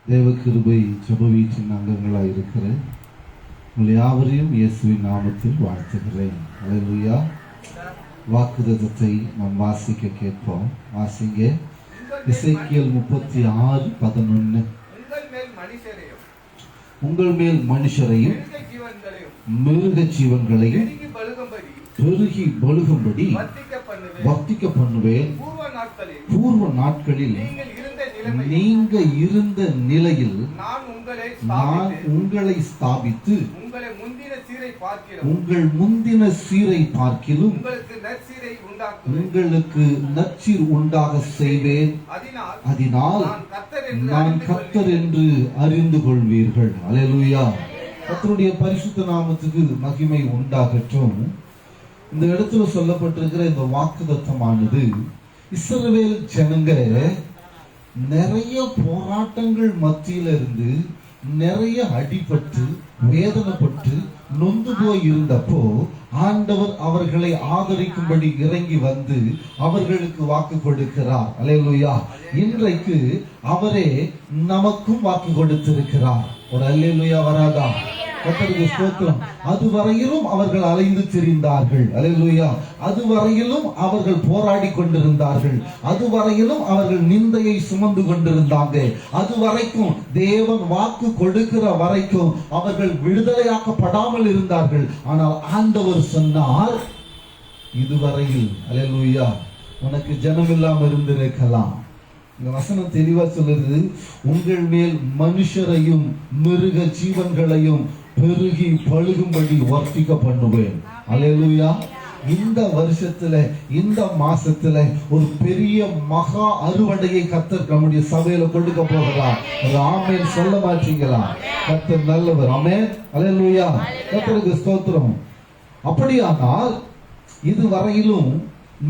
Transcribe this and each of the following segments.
தேவ கிருபை ஜெப வீட்டின் அங்கங்களாக இருக்கிற உங்கள் யாவரையும் இயேசுவின் நாமத்தில் வாழ்த்துகிறேன். அல்லேலூயா. வாக்குத்தத்தத்தை நாம் வாசிக்க கேட்போம். வாசிங்க. எசேக்கியேல் 36:11. உங்கள் மேல் மனுஷரையும் மிருக ஜீவன்களையும் பெருகி பலுகும்படி வர்த்திக்க பண்ணுவேன். பூர்வ நாட்களில் நீங்க இருந்த நிலையில் நான் உங்களை ஸ்தாபித்து உங்கள் முந்தின சீரை பார்க்கிலும் உங்களுக்கு நற்சீர் உண்டாக செய்வேன். அதனால் நான் கர்த்தர் என்று அறிந்து கொள்வீர்கள். அல்லேலூயா. கர்த்தருடைய பரிசுத்த நாமத்துக்கு மகிமை உண்டாகட்டும். இந்த இடத்துல சொல்லப்பட்டிருக்கிற இந்த வாக்குத்தத்தமானது இஸ்ரவேல் ஜனங்க நிறைய போராட்டங்கள் மத்தியில இருந்து நிறைய அடிபட்டு வேதனைப்பட்டு நொந்து போய் இருந்தப்போ ஆண்டவர் அவர்களை ஆதரிக்கும்படி இறங்கி வந்து அவர்களுக்கு வாக்கு கொடுக்கிறார். அல்லேலூயா. இன்றைக்கு அவரே நமக்கும் வாக்கு கொடுத்திருக்கிறார். ஒரு அல்லேலூயா வராதா? கர்த்தருக்கு ஸ்தோத்திரம். அதுவரையிலும் அவர்கள் அலைந்து திரிந்தார்கள். அல்லேலூயா. அதுவரையிலும் அவர்கள் போராடி கொண்டிருந்தார்கள். அதுவரையிலும் அவர்கள் நிந்தையை சுமந்து கொண்டிருந்தாங்க. அதுவரைக்கும் தேவன் வாக்கு கொடுக்கிற வரைக்கும் அவர்கள் விடுதலையாக்கப்படாமல் இருந்தார்கள். ஆனால் ஆண்டவர் சொன்னார், இதுவரையில் அல்லேலூயா உனக்கு ஜனம் இல்லாமல் இருந்திருக்கலாம். இந்த வசனம் தெளிவா சொல்லுது, உங்கள் மேல் மனுஷரையும் மிருக ஜீவன்களையும் பெருகி பழுகும்படி வர்த்திக்க பண்ணுவேன். அல்லேலூயா. இந்த வருஷத்துல இந்த மாசத்துல ஒரு பெரிய மகா அறுவடையை கர்த்தர் நம்முடைய சபையில கொடுக்க போகிறார். ஒரு ஆமென் சொல்ல மாட்டீங்களா? கர்த்தர் நல்லவர். ஆமென். அல்லேலூயா. கர்த்தருக்கு ஸ்தோத்திரம். அப்படியானால் இதுவரையிலும்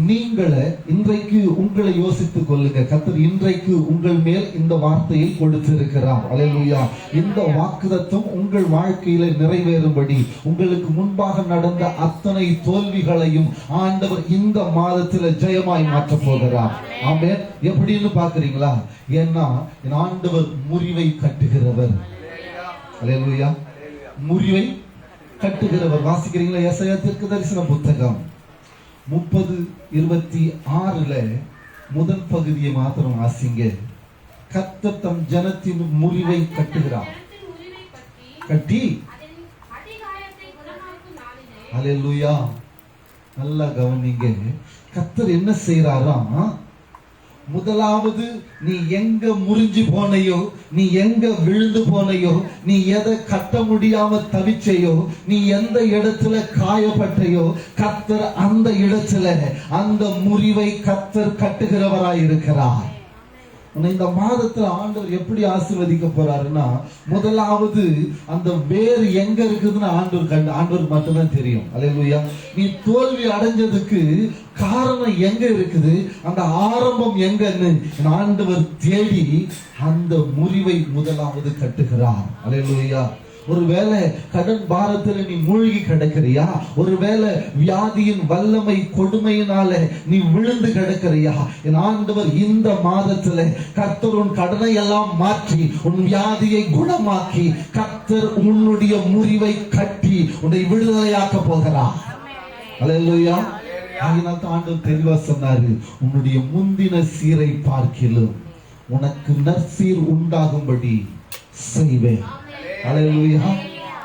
நீங்களே இன்றைக்கு உங்களை யோசித்துக் கொள்ளுங்க. கர்த்தர் இன்றைக்கு உங்கள் மேல் இந்த வார்த்தையை கொடுத்திருக்கிறார். அல்லேலூயா. இந்த வாக்குத்தத்தம் உங்கள் வாழ்க்கையில நிறைவேறும்படி உங்களுக்கு முன்பாக நடந்த அத்தனை தோல்விகளையும் ஆண்டவர் இந்த மாதத்துல ஜெயமாய் மாற்ற போகிறார். ஆமென். எப்படின்னு பாக்குறீங்களா? ஏன்னா ஆண்டவர் முறிவை கட்டுகிறவர். அல்லேலூயா. முறிவை கட்டுகிறவர். வாசிக்கிறீங்களா? ஏசாயா தீர்க்கதரிசன புத்தகம் 30:26 முதல் பகுதியை மாத்திரம் வாசிங்க. கர்த்தர் தம் ஜனத்தின் முறிவை கட்டுகிறார். கட்டி அல்லேலூயா. நல்லா கவனிங்க. கர்த்தர் என்ன செய்யறாராம்? முதலாவது நீ எங்க முறிஞ்சு போனையோ, நீ எங்க விழுந்து போனையோ, நீ எதை கட்ட முடியாம தவிச்சையோ, நீ எந்த இடத்துல காயப்பட்டையோ, கர்த்தர் அந்த இடத்துல அந்த முறிவை கர்த்தர் கட்டுகிறவராய் இருக்கிறார். இந்த மாதத்துல ஆண்டவர் எப்படி ஆசீர்வதிக்க போறாருன்னா, முதலாவது அந்த வேறு எங்க இருக்குதுன்னு ஆண்டவர் மட்டும்தான் தெரியும். அல்லேலூயா. நீ தோல்வி அடைஞ்சதுக்கு காரணம் எங்க இருக்குது, அந்த ஆரம்பம் எங்கன்னு ஆண்டவர் தேடி அந்த முறிவை முதலாவது கட்டுகிறார். அல்லேலூயா. ஒருவேளை கடன் பாரத்தில் நீ மூழ்கி கிடக்கிறியா? ஒருவேளை வியாதியின் வல்லமை கொடுமையினால நீ விழுந்து கிடக்கிறியா? என் ஆண்டவர் இந்த மாதத்துல கர்த்தர் உன் கடனை எல்லாம் மாற்றி உன் வியாதியை குணமாக்கி கர்த்தர் உன்னுடைய முறிவை கட்டி உன்னை விடுதலையாக்க போகிறார். அல்லேலூயா. ஆண்டவர் தெளிவா சொன்னாரு, உன்னுடைய முந்தின சீரை பார்க்கிலும் உனக்கு நற்சீர் உண்டாகும்படி செய்வேன். அல்லேலூயா.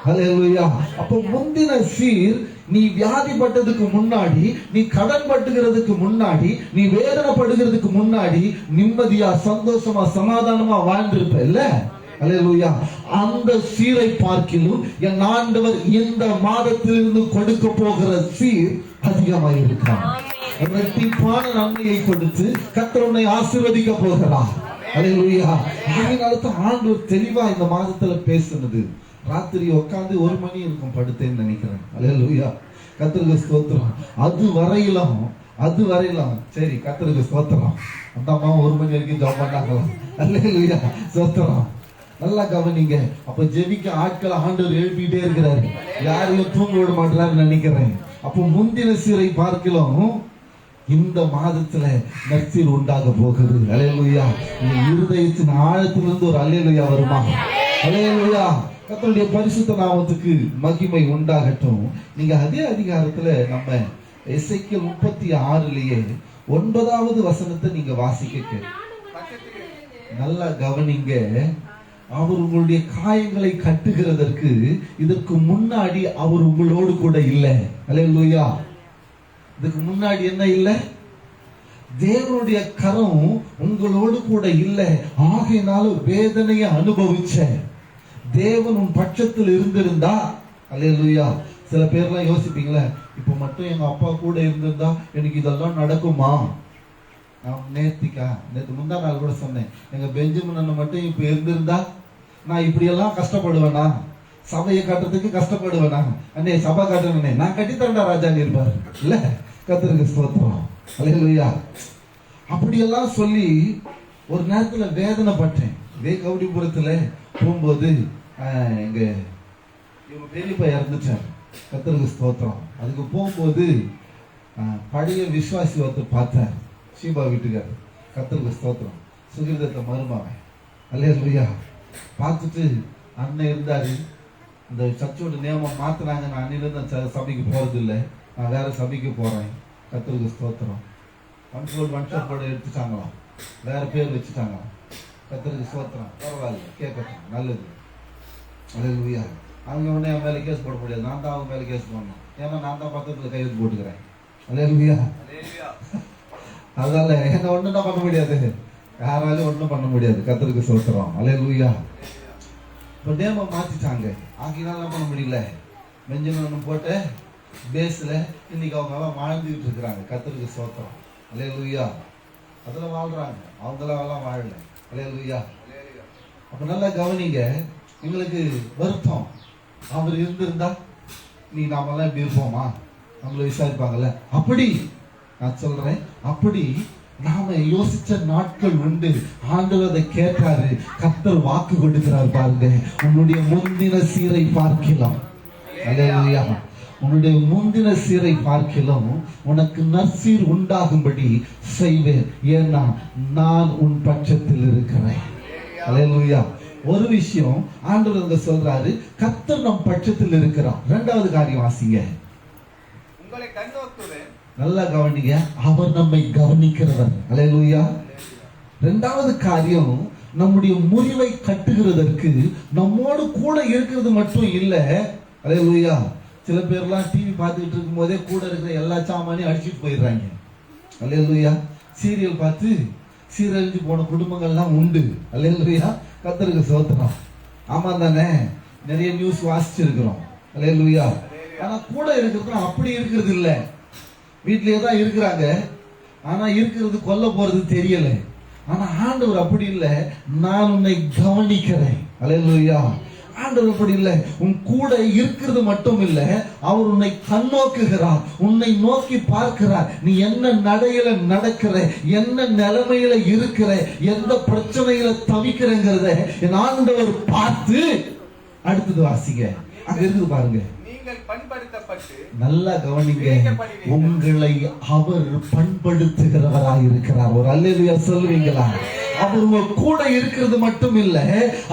அல்லேலூயா. அப்ப முந்தின சீர், நீ வியாதிப்பட்டதுக்கு முன்னாடி, நீ கடன் பட்டுகிறதுக்கு முன்னாடி, நீ வேதனைப்படுகிறதுக்கு முன்னாடி நிம்மதியா சந்தோஷமா சமாதானமா வாழ்ந்திருப்ப இல்ல? அல்லேலூயா. அந்த சீரை பார்க்கிலும் என் ஆண்டவர் இந்த மாதத்திலிருந்து கொடுக்க போகிற சீர் அதிகமாக இருக்கிறார். இரட்டிப்பான நன்மையை கொடுத்து கர்த்தர் உன்னை ஆசீர்வதிக்க போகிறார். அல்லேலூயா. ஆண்டவர் தெளிவா இந்த மாதத்துல பேசுனது. ராத்திரி உட்காந்து 1 மணி இருக்கும் படுத்தேன்னு நினைக்கிறேன். அல்லேலூயா. கர்த்தருக்கு ஸ்தோத்திரம். அது வரையிலும் சரி, கர்த்தருக்கு ஸ்தோத்திரம். அந்த அம்மா 1 மணி வரைக்கும் ஜெபம் பண்ணாங்களாம். அல்லேலூயா. ஸ்தோத்திரம். நல்லா கவனிங்க. அப்ப ஜெபிக்க ஆட்களை ஆண்டவர் எழுப்பிட்டே இருக்கிறாரு. யாரையும் தூங்க விட மாட்டாருன்னு நினைக்கிறேன். அப்போ முந்தின சீரை பார்க்கலாம் இந்த மாதத்துல நற்சீர் உண்டாக போகுது. அல்லேலூயா. உங்க இருதயத்தின் ஆழத்திலிருந்து ஒரு அல்லேலூயா வருமா? அல்லேலூயா. கர்த்தருடைய பரிசுத்த நாமத்துக்கு மகிமை உண்டாகட்டும். நீங்க அதே அதிகாரத்துல நம்ம எசேக்கியேல் 36லயே 9வது வசனத்தை நீங்க வாசிக்க நல்லா கவனிங்க. அவர் உங்களுடைய காயங்களை கட்டுகிறதற்கு இதற்கு முன்னாடி அவர் உங்களோடு கூட இல்லை. அல்லேலூயா. இதுக்கு முன்னாடி என்ன இல்லை? தேவனுடைய கரம் உங்களோடு கூட இல்லை. ஆகையினால வேதனையை அனுபவிச்ச தேவன் உன் பட்சத்தில் இருந்திருந்தா, அல்லேலூயா. சில பேர்லாம் யோசிப்பீங்களே, இப்ப மட்டும் எங்க அப்பா கூட இருந்திருந்தா எனக்கு இதெல்லாம் நடக்குமா? நான் நேத்து முந்தா நாள் கூட சொன்னேன், எங்க பெஞ்சமின் அண்ணன் மட்டும் இப்ப இருந்திருந்தா நான் இப்படியெல்லாம் கஷ்டப்படுவேனா? சபையை கட்டுறதுக்கு கஷ்டப்படுவேனா? அண்ணே சபை காட்டுறேன், நான் கட்டித்தரண்டா ராஜான்னு இருப்பாரு இல்ல. கர்த்தருக்கு ஸ்தோத்திரம். அல்லேலூயா. அப்படியெல்லாம் சொல்லி ஒரு நேரத்துல வேதனைப்பட்டேன். இதே கவுடிபுரத்துல போகும்போது எங்க இவங்க பெரியப்பா இறந்துட்டார். கர்த்தருக்கு ஸ்தோத்திரம். அதுக்கு போகும்போது பழைய விசுவாசி ஒருத்தர் பார்த்தார், ஷீபா வீட்டுக்கார். கர்த்தருக்கு ஸ்தோத்திரம். சுகிர்தத்தை மருமாவன். அல்லேலூயா. பார்த்துட்டு அண்ணன் இருந்தாரு, இந்த சர்ச்சோட நியமம் மாத்தினாங்க, நான் அன்னிலிருந்து சபைக்கு போறது இல்லை, நான் வேற சபைக்கு போறேன். கர்த்தருக்கு ஸ்தோத்திரம். வன்ஷோட எடுத்துட்டாங்களாம், வேற பேர் வச்சுட்டாங்களாம். கர்த்தருக்கு ஸ்தோத்திரம். பரவாயில்ல, கேட்கட்டும், நல்லது. அல்லேலூயா. அவங்க உடனே என் மேலே கேஸ் போட முடியாது, நான் தான் அவங்க மேலே கேஸ் போடணும். ஏன்னா நான் தான் பத்திரத்தில் கையெழுத்து போட்டுக்கிறேன். அல்லேலூயா. அதனால என்ன ஒண்ணும் தான் பண்ண முடியாது, யாராலையும் ஒன்றும் பண்ண முடியாது. கர்த்தருக்கு ஸ்தோத்திரம். அல்லேலூயா. இப்போ நேமம் மாத்திட்டாங்க, ஆகினால பண்ண முடியல. பெஞ்சமின் போட்டு பேஸ்ல இன்னைக்கு அவங்க எல்லாம் வாழ்ந்துகிட்டு இருக்கிறாங்க. கர்த்தருக்கு ஸ்தோத்திரம். அல்லேலூயா. அதுல வாழ்றாங்க, அவங்களாம் வாழல. அல்லேலூயா. அப்ப நல்லா கவனிங்க. எங்களுக்கு வருத்தம், அவர் இருந்திருந்தா நீ நாமெல்லாம் இப்படி இருப்போமா? நம்மள விசாரிப்பாங்கல்ல. அப்படி நான் சொல்றேன், அப்படி நாம யோசிச்ச நாட்கள் உண்டு. ஆண்டவர் அதை கேட்டாரு. கர்த்தர் வாக்கு கொடுக்கிறார் பாருங்க, உன்னுடைய முந்தின சீரை பார்க்கலாம். அல்லேலூயா. உன்னுடைய முந்தின சீரை பார்க்கலாம் உனக்கு நற்சீர் உண்டாகும்படி செய்வேன், ஏன்னா நான் உன் பட்சத்தில் இருக்கிறேன். அல்லேலூயா. ஒரு விஷயம் ஆண்டவர் சொல்றாரு, கர்த்தர் நம் பட்சத்தில் இருக்கிறார். இரண்டாவது காரியம் வாசிங்க, உங்களை கண்ணோக்குவேன். நல்லா கவனிங்க, அவர் நம்மை கவனிக்கிறவர். அல்லேலூயா. இரண்டாவது காரியம், நம்முடைய முறிவை கட்டுகிறதற்கு நம்மோடு கூட இருக்கிறது மட்டும் இல்ல. அல்லேலூயா. சில பேர்லாம் டிவி பார்த்துக்கிட்டு இருக்கும் போதே கூட இருக்கிற எல்லா சாமானையும் அடிச்சுட்டு போயிடுறாங்க. அல்லேலூயா. சீரியல் பார்த்து சீரழிஞ்சு போன குடும்பங்கள்லாம் உண்டு. அல்லேலூயா. கர்த்தருக்கு ஸ்தோத்திரம். ஆமா தானே? நிறைய நியூஸ் வாசிச்சிருக்கிறோம். அல்லேலூயா. ஆனா கூட இருக்கிறது அப்படி இருக்கிறது இல்ல. வீட்லயே தான் இருக்கிறாங்க, ஆனா இருக்கிறது கொல்ல போறது தெரியல. ஆனா ஆண்டவர் அப்படி இல்லை, நான் உன்னை கவனிக்கிறேன். அல்லேலூயா. ஆண்டவர் அப்படி இல்லை, உன் கூட இருக்கிறது மட்டும் இல்ல, அவர் உன்னை கண்ணோக்குகிறார், உன்னை நோக்கி பார்க்கிறார். நீ என்ன நடையில நடக்கிற, என்ன நிலைமையில இருக்கிற, எந்த பிரச்சனையில தவிக்கிறங்கிறத என் ஆண்டவர் பார்த்து, அடுத்தது வாசிங்க, அங்க இருக்குது பாருங்க. நல்லா கவனிங்க, உங்களை அவர் பண்படுத்துகிறவராய் இருக்கிறார். ஒரு அல்லேலூயா சொல்லுவீங்களா? அவர் உங்க கூட இருக்கிறது மட்டும் இல்ல,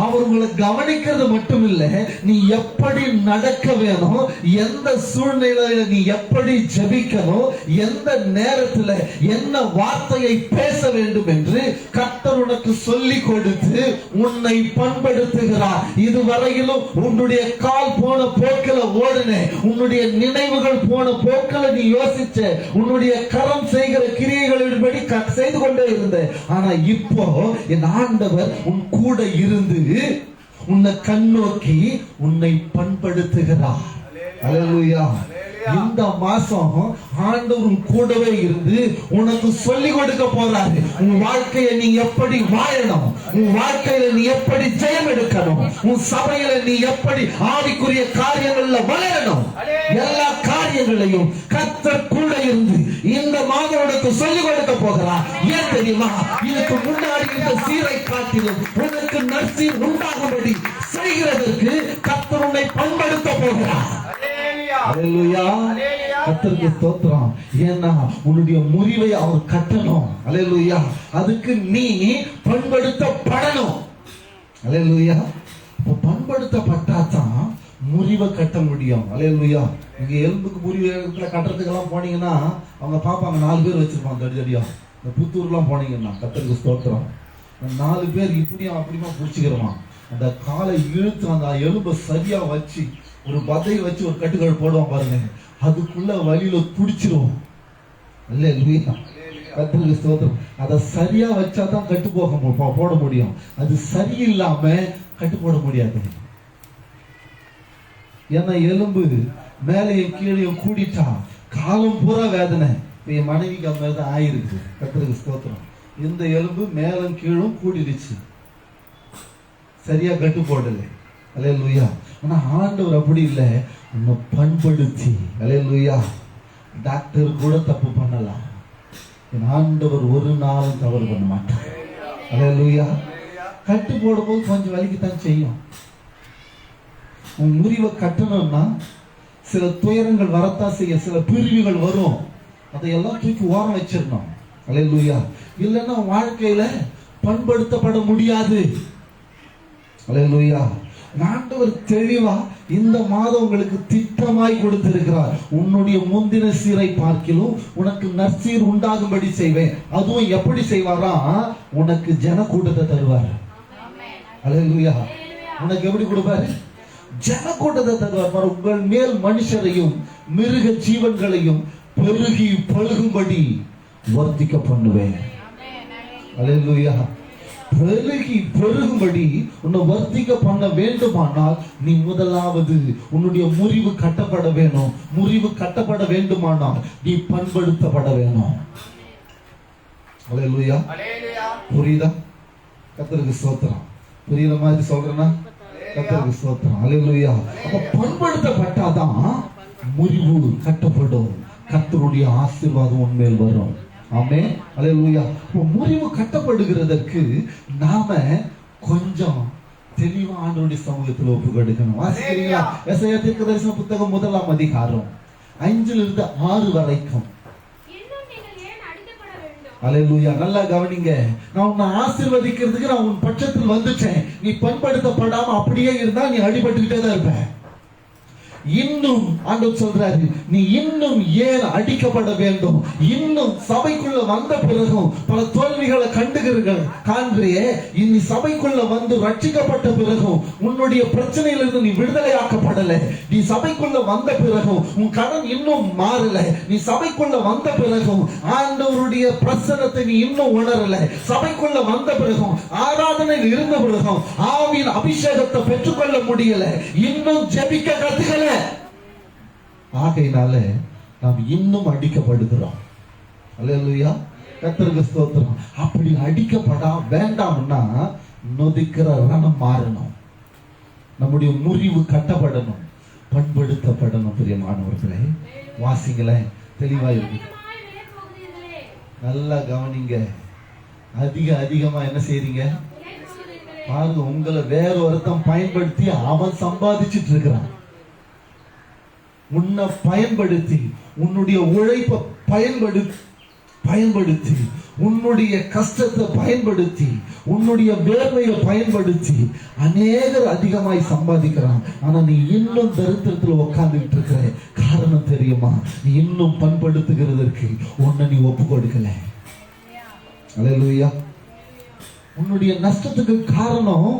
அவர் உங்களை கவனிக்கிறது மட்டும் இல்ல, நீ எப்படி நடக்க வேணும், எந்த சூழ்நிலையில நீ எப்படி ஜெபிக்கணும், எந்த நேரத்தில் என்ன வார்த்தையை பேச வேண்டும் என்று கர்த்தர் உனக்கு சொல்லி கொடுத்து உன்னை பண்படுத்துகிறார். இதுவரையிலும் உன்னுடைய கால் போன போக்கில ஓடுன, உன்னுடைய நினைவுகள் போன போக்கில நீ யோசிச்ச, உன்னுடைய கரம் செய்கிற கிரியைகளின்படி செய்து கொண்டே இருந்த. ஆனா இப்போ என் ஆண்டவர் உன் கூட இருந்து உன்னை கண்ணோக்கி உன்னை பண்படுத்துகிறார். அல்லேலூயா. இந்த மாசம் ஆண்டவர் கூடவே இருந்து உனக்கு சொல்லி கொடுக்க போறாரு. உன் வாழ்க்கையை நீ எப்படி வாழணும், உன் வாழ்க்கையில நீ எப்படி ஜெயம் எடுக்கணும், உன் சபையில நீ எப்படி ஆவிக்குரிய காரியங்கள்ல வளரணும், எல்லா காரியங்களையும் கர்த்தர் கூட இருந்து இந்த மாதம் உனக்கு சொல்லி கொடுக்க போகிறார். ஏன் தெரியுமா? இதுக்கு முன்னாடி இந்த சீரை காட்டிலும் உனக்கு நற்சீர் உண்டாகும்படி செய்கிறதற்கு கர்த்தர் உன்னை பண்படுத்த போகிறார். அல்லேலூயா. கர்த்தருக்கு ஸ்தோத்திரம். ஏன்னா உன்னுடைய முறிவை அவர் கட்டணும். அல்லேலூயா. அதுக்கு நீ பண்படுத்தப்படணும். அல்லேலூயா. பண்படுத்தப்பட்டாதான் முறிவை கட்ட முடியும். அல்லேலூயா. இங்க எலும்புக்கு முறிவு கட்டுறதுக்கெல்லாம் போனீங்கன்னா அவங்க பாப்பாங்க 4 பேர் வச்சிருப்பாங்க தடிதடியா. இந்த புத்தூர்லாம் போனீங்கன்னா கர்த்தருக்கு ஸ்தோத்திரம் 4 பேர் இப்படியும் அப்படியுமா பிடிச்சிக்கிறோமா. அந்த காலை இழுத்து அந்த எலும்பை சரியா வச்சு ஒரு பதையை வச்சு ஒரு கட்டுக்காடு போடுவான் பாருங்க. அதுக்குள்ள வழியில துடிச்சிரும். அல்லேலூயா. கர்த்தருக்கு ஸ்தோத்திரம். அதை சரியா வச்சாதான் கட்டு போட முடியும். அது சரியில்லாம கட்டு போட முடியாது. ஏன்னா எலும்பு மேலையும் கீழையும் கூடிட்டா காலம் பூரா வேதனை. என் மனைவிக்கு அந்த மாதிரி தான் ஆயிருக்கு. கர்த்தருக்கு ஸ்தோத்திரம். இந்த எலும்பு மேலும் கீழும் கூடிடுச்சு, சரியா கட்டு போடல. அல்லேலூயா. ஆனா ஆண்டவர் அப்படி இல்லை, உன்னை பண்படுத்தி. அல்லேலூயா. டாக்டர் கூட தப்பு பண்ணலாம், என் ஆண்டவர் ஒரு நாளும் தவறு பண்ண மாட்டார். அல்லேலூயா. கட்டு போடும்போது கொஞ்சம் வலிக்குத்தான் செய்யும். உன் முறிவை கட்டணும்னா சில துயரங்கள் வரத்தான் செய்ய, சில பிரிவுகள் வரும். அதையெல்லாம் தூக்கி ஓரம் வச்சிடணும். அல்லேலூயா. இல்லைன்னா வாழ்க்கையில பண்படுத்தப்பட முடியாது. அல்லேலூயா. ஆண்டவர் தெளிவா இந்த மாதம் உங்களுக்கு திட்டமாய் கொடுத்திருக்கிறார். உன்னுடைய முந்தின சீரை பார்க்கிலும் உனக்கு நற்சீர் உண்டாகும்படி செய்வேன். அதுவும் எப்படி செய்வாரா, உனக்கு ஜன கூட்டத்தை தருவார். அல்லேலூயா. உனக்கு எப்படி கொடுப்பாரு? ஜன கூட்டத்தை தருவார். உங்கள் மேல் மனுஷரையும் மிருக ஜீவன்களையும் பெருகி பழுகும்படி வர்த்திக்க பண்ணுவேன். அல்லேலூயா. பெருகி பெருகும்படி உன்னை வர்த்திக்க பண்ண வேண்டுமானால் நீ முதலாவது உன்னுடைய முறிவு கட்டப்பட வேணும். முறிவு கட்டப்பட வேண்டுமானால் நீ பண்படுத்தப்பட வேணும். அல்லேலூயா. புரியுதா? கர்த்தருக்கு ஸ்தோத்திரம். புரியுற மாதிரி சொல்றேன்னா கர்த்தருக்கு ஸ்தோத்திரம். அல்லேலூயா. அப்ப பண்படுத்தப்பட்டாதான் முறிவு கட்டப்படும். கர்த்தருடைய ஆசீர்வாதம் உன்மேல் வரும். ஆமென். அல்லேலூயா. முறிவு கட்டப்படுகிறதற்கு நாம கொஞ்சம் தெளிவா ஆண்டவருடைய சமூகத்தில் ஒப்பு கொடுக்கணும். வாசிக்கிறீங்களா? எசாயா தீர்க்கதரிசன புத்தகம் 1ஆம் அதிகாரம் 5-6 வரைக்கும். அல்லேலூயா. நல்லா கவனிங்க. நான் உன்னை ஆசீர்வதிக்கிறதுக்கு நான் உன் பட்சத்தில் வந்துட்டேன். நீ பண்படுத்தப்படாம அப்படியே இருந்தா நீ அடிபட்டுக்கிட்டே தான் இருப்ப. இன்னும் ஆண்டவர் சொல்றாரு, நீ இன்னும் ஏன் அடிக்கப்பட வேண்டும்? இன்னும் சபைக்குள்ள வந்த பிறகும் பல தோல்விகளை காண்றியே. இனி சபைக்குள்ள வந்து ரட்சிக்கப்பட்ட பிறகும் உன்னுடைய பிரச்சனையிலிருந்து நீ விடுதலையாக்கப்படல. நீ சபைக்குள்ள வந்த பிறகும் உன் கடன் இன்னும் மாறல. நீ சபைக்குள்ள வந்த பிறகும் ஆண்டவருடைய பிரசன்னத்தை நீ இன்னும் உணரல. சபைக்குள்ள வந்த பிறகும் ஆராதனையில் இருந்த பிறகும் ஆவியின் அபிஷேகத்தை பெற்றுக்கொள்ள முடியல. இன்னும் ஜெபிக்க கத்துக்கல. ஆகையினால நாம் இன்னும் அடிக்கப்படுகிறோம். அல்லேலூயா. கர்த்தருக்கு ஸ்தோத்திரம். அப்படி அடிக்கப்படா வேண்டாம்னா நொதிக்கிற ரணம் மாறணும். நம்முடைய முறிவு கட்டப்படணும், பண்படுத்தப்படணும். பிரியமானவர்களே, வாசிங்களேன், தெளிவா இருக்கு. நல்லா கவனிங்க. அதிகமா என்ன செய்றீங்க பாருங்க. உங்களை வேற ஒருத்தன் பயன்படுத்தி அவன் சம்பாதிச்சிட்டு இருக்கிறான். உன்னை பயன்படுத்தி, உன்னுடைய உழைப்பை பயன்படுத்தி, உன்னுடைய கஷ்டத்தை பயன்படுத்தி, உன்னுடைய வேர்வையை பயன்படுத்தி அநேகர் அதிகமாய் சம்பாதிக்கிறான். ஆனா நீ இன்னும் தரித்திரத்தில் உட்கார்ந்துட்டு இருக்கிற காரணம் தெரியுமா? நீ இன்னும் பண்படுத்துகிறதற்கு உன்னை நீ ஒப்பு கொடுக்கல. அல்லேலூயா. உன்னுடைய நஷ்டத்துக்கு காரணம்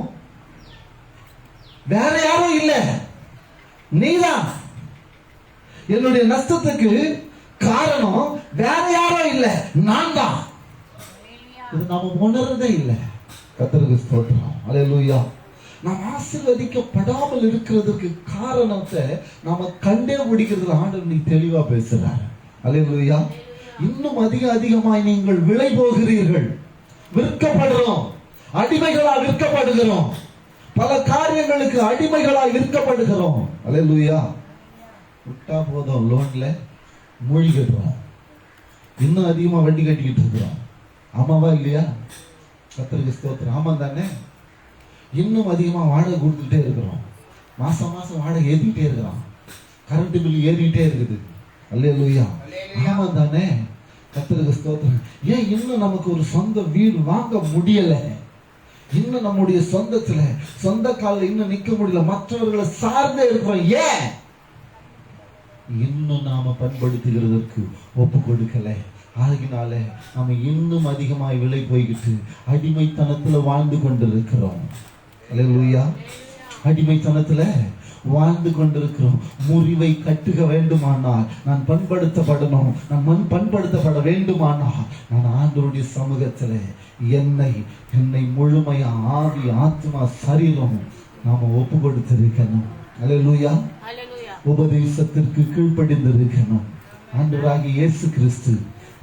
வேற யாரும் இல்ல, நீதான். என்னுடைய நஷ்டத்துக்கு காரணம் வேற யாரும் இல்ல, நான் தான். இது நாம உணர்றதே இல்லை. கர்த்தருக்கு ஸ்தோத்திரம். அல்லேலூயா. நாம் ஆசீர்வதிக்கப்படாமல் இருக்கிறதுக்கு காரணத்தை நாம கண்டே பிடிக்கிறதுல ஆண்டவர் நீ தெளிவா பேசுறார். அல்லேலூயா. இன்னும் அதிகமாய் நீங்கள் விலை போகிறீர்கள். விற்கப்படுறோம், அடிமைகளாக விற்கப்படுகிறோம். பல காரியங்களுக்கு அடிமைகளாக விற்கப்படுகிறோம். அல்லேலூயா. விட்டா போதும், லோன்ல மூழ்கிடுறோம். இன்னும் அதிகமா வண்டி கட்டிக்கிட்டு இருக்கிறோம். ஆமாவா இல்லையா? கர்த்தருக்கு ஸ்தோத்திரம். ஆமா தானே? இன்னும் அதிகமா வாடகை கொடுத்துட்டே இருக்கிறோம். மாசம் வாடகை ஏத்திக்கிட்டே இருக்கிறோம். கரண்ட் பில் ஏறிட்டே இருக்குது. அல்லேலூயா. ஆமா தானே? கர்த்தருக்கு ஸ்தோத்திரம். ஏன் இன்னும் நமக்கு ஒரு சொந்த வீடு வாங்க முடியல? இன்னும் நம்முடைய சொந்த காலில் இன்னும் நிக்க முடியல. மற்றவர்களை சார்ந்தே இருக்கிறோம். ஏன்? இன்னும் நாம பண்படுத்துகிறதற்கு ஒப்பு கொடுக்கல. ஆகினால நாம இன்னும் அதிகமாய் விலை போய்கிட்டு அடிமைத்தனத்துல வாழ்ந்து கொண்டிருக்கிறோம். அல்லேலூயா. அடிமைத்தனத்துல வாழ்ந்து கொண்டிருக்கிறோம். முறிவை கட்டுக வேண்டுமானால், நான் பண்படுத்தப்படணும், நான் பண்படுத்தப்பட வேண்டுமானால், நான் ஆண்டவருடைய சமூகத்துல என்னை முழுமையா ஆவி ஆத்மா சரீரம் நாம ஒப்பு கொடுத்திருக்கணும். அல்லேலூயா. உபதேசத்திற்கு கீழ்ப்படிந்திருக்கணும். ஆண்டவராகிய இயேசு கிறிஸ்து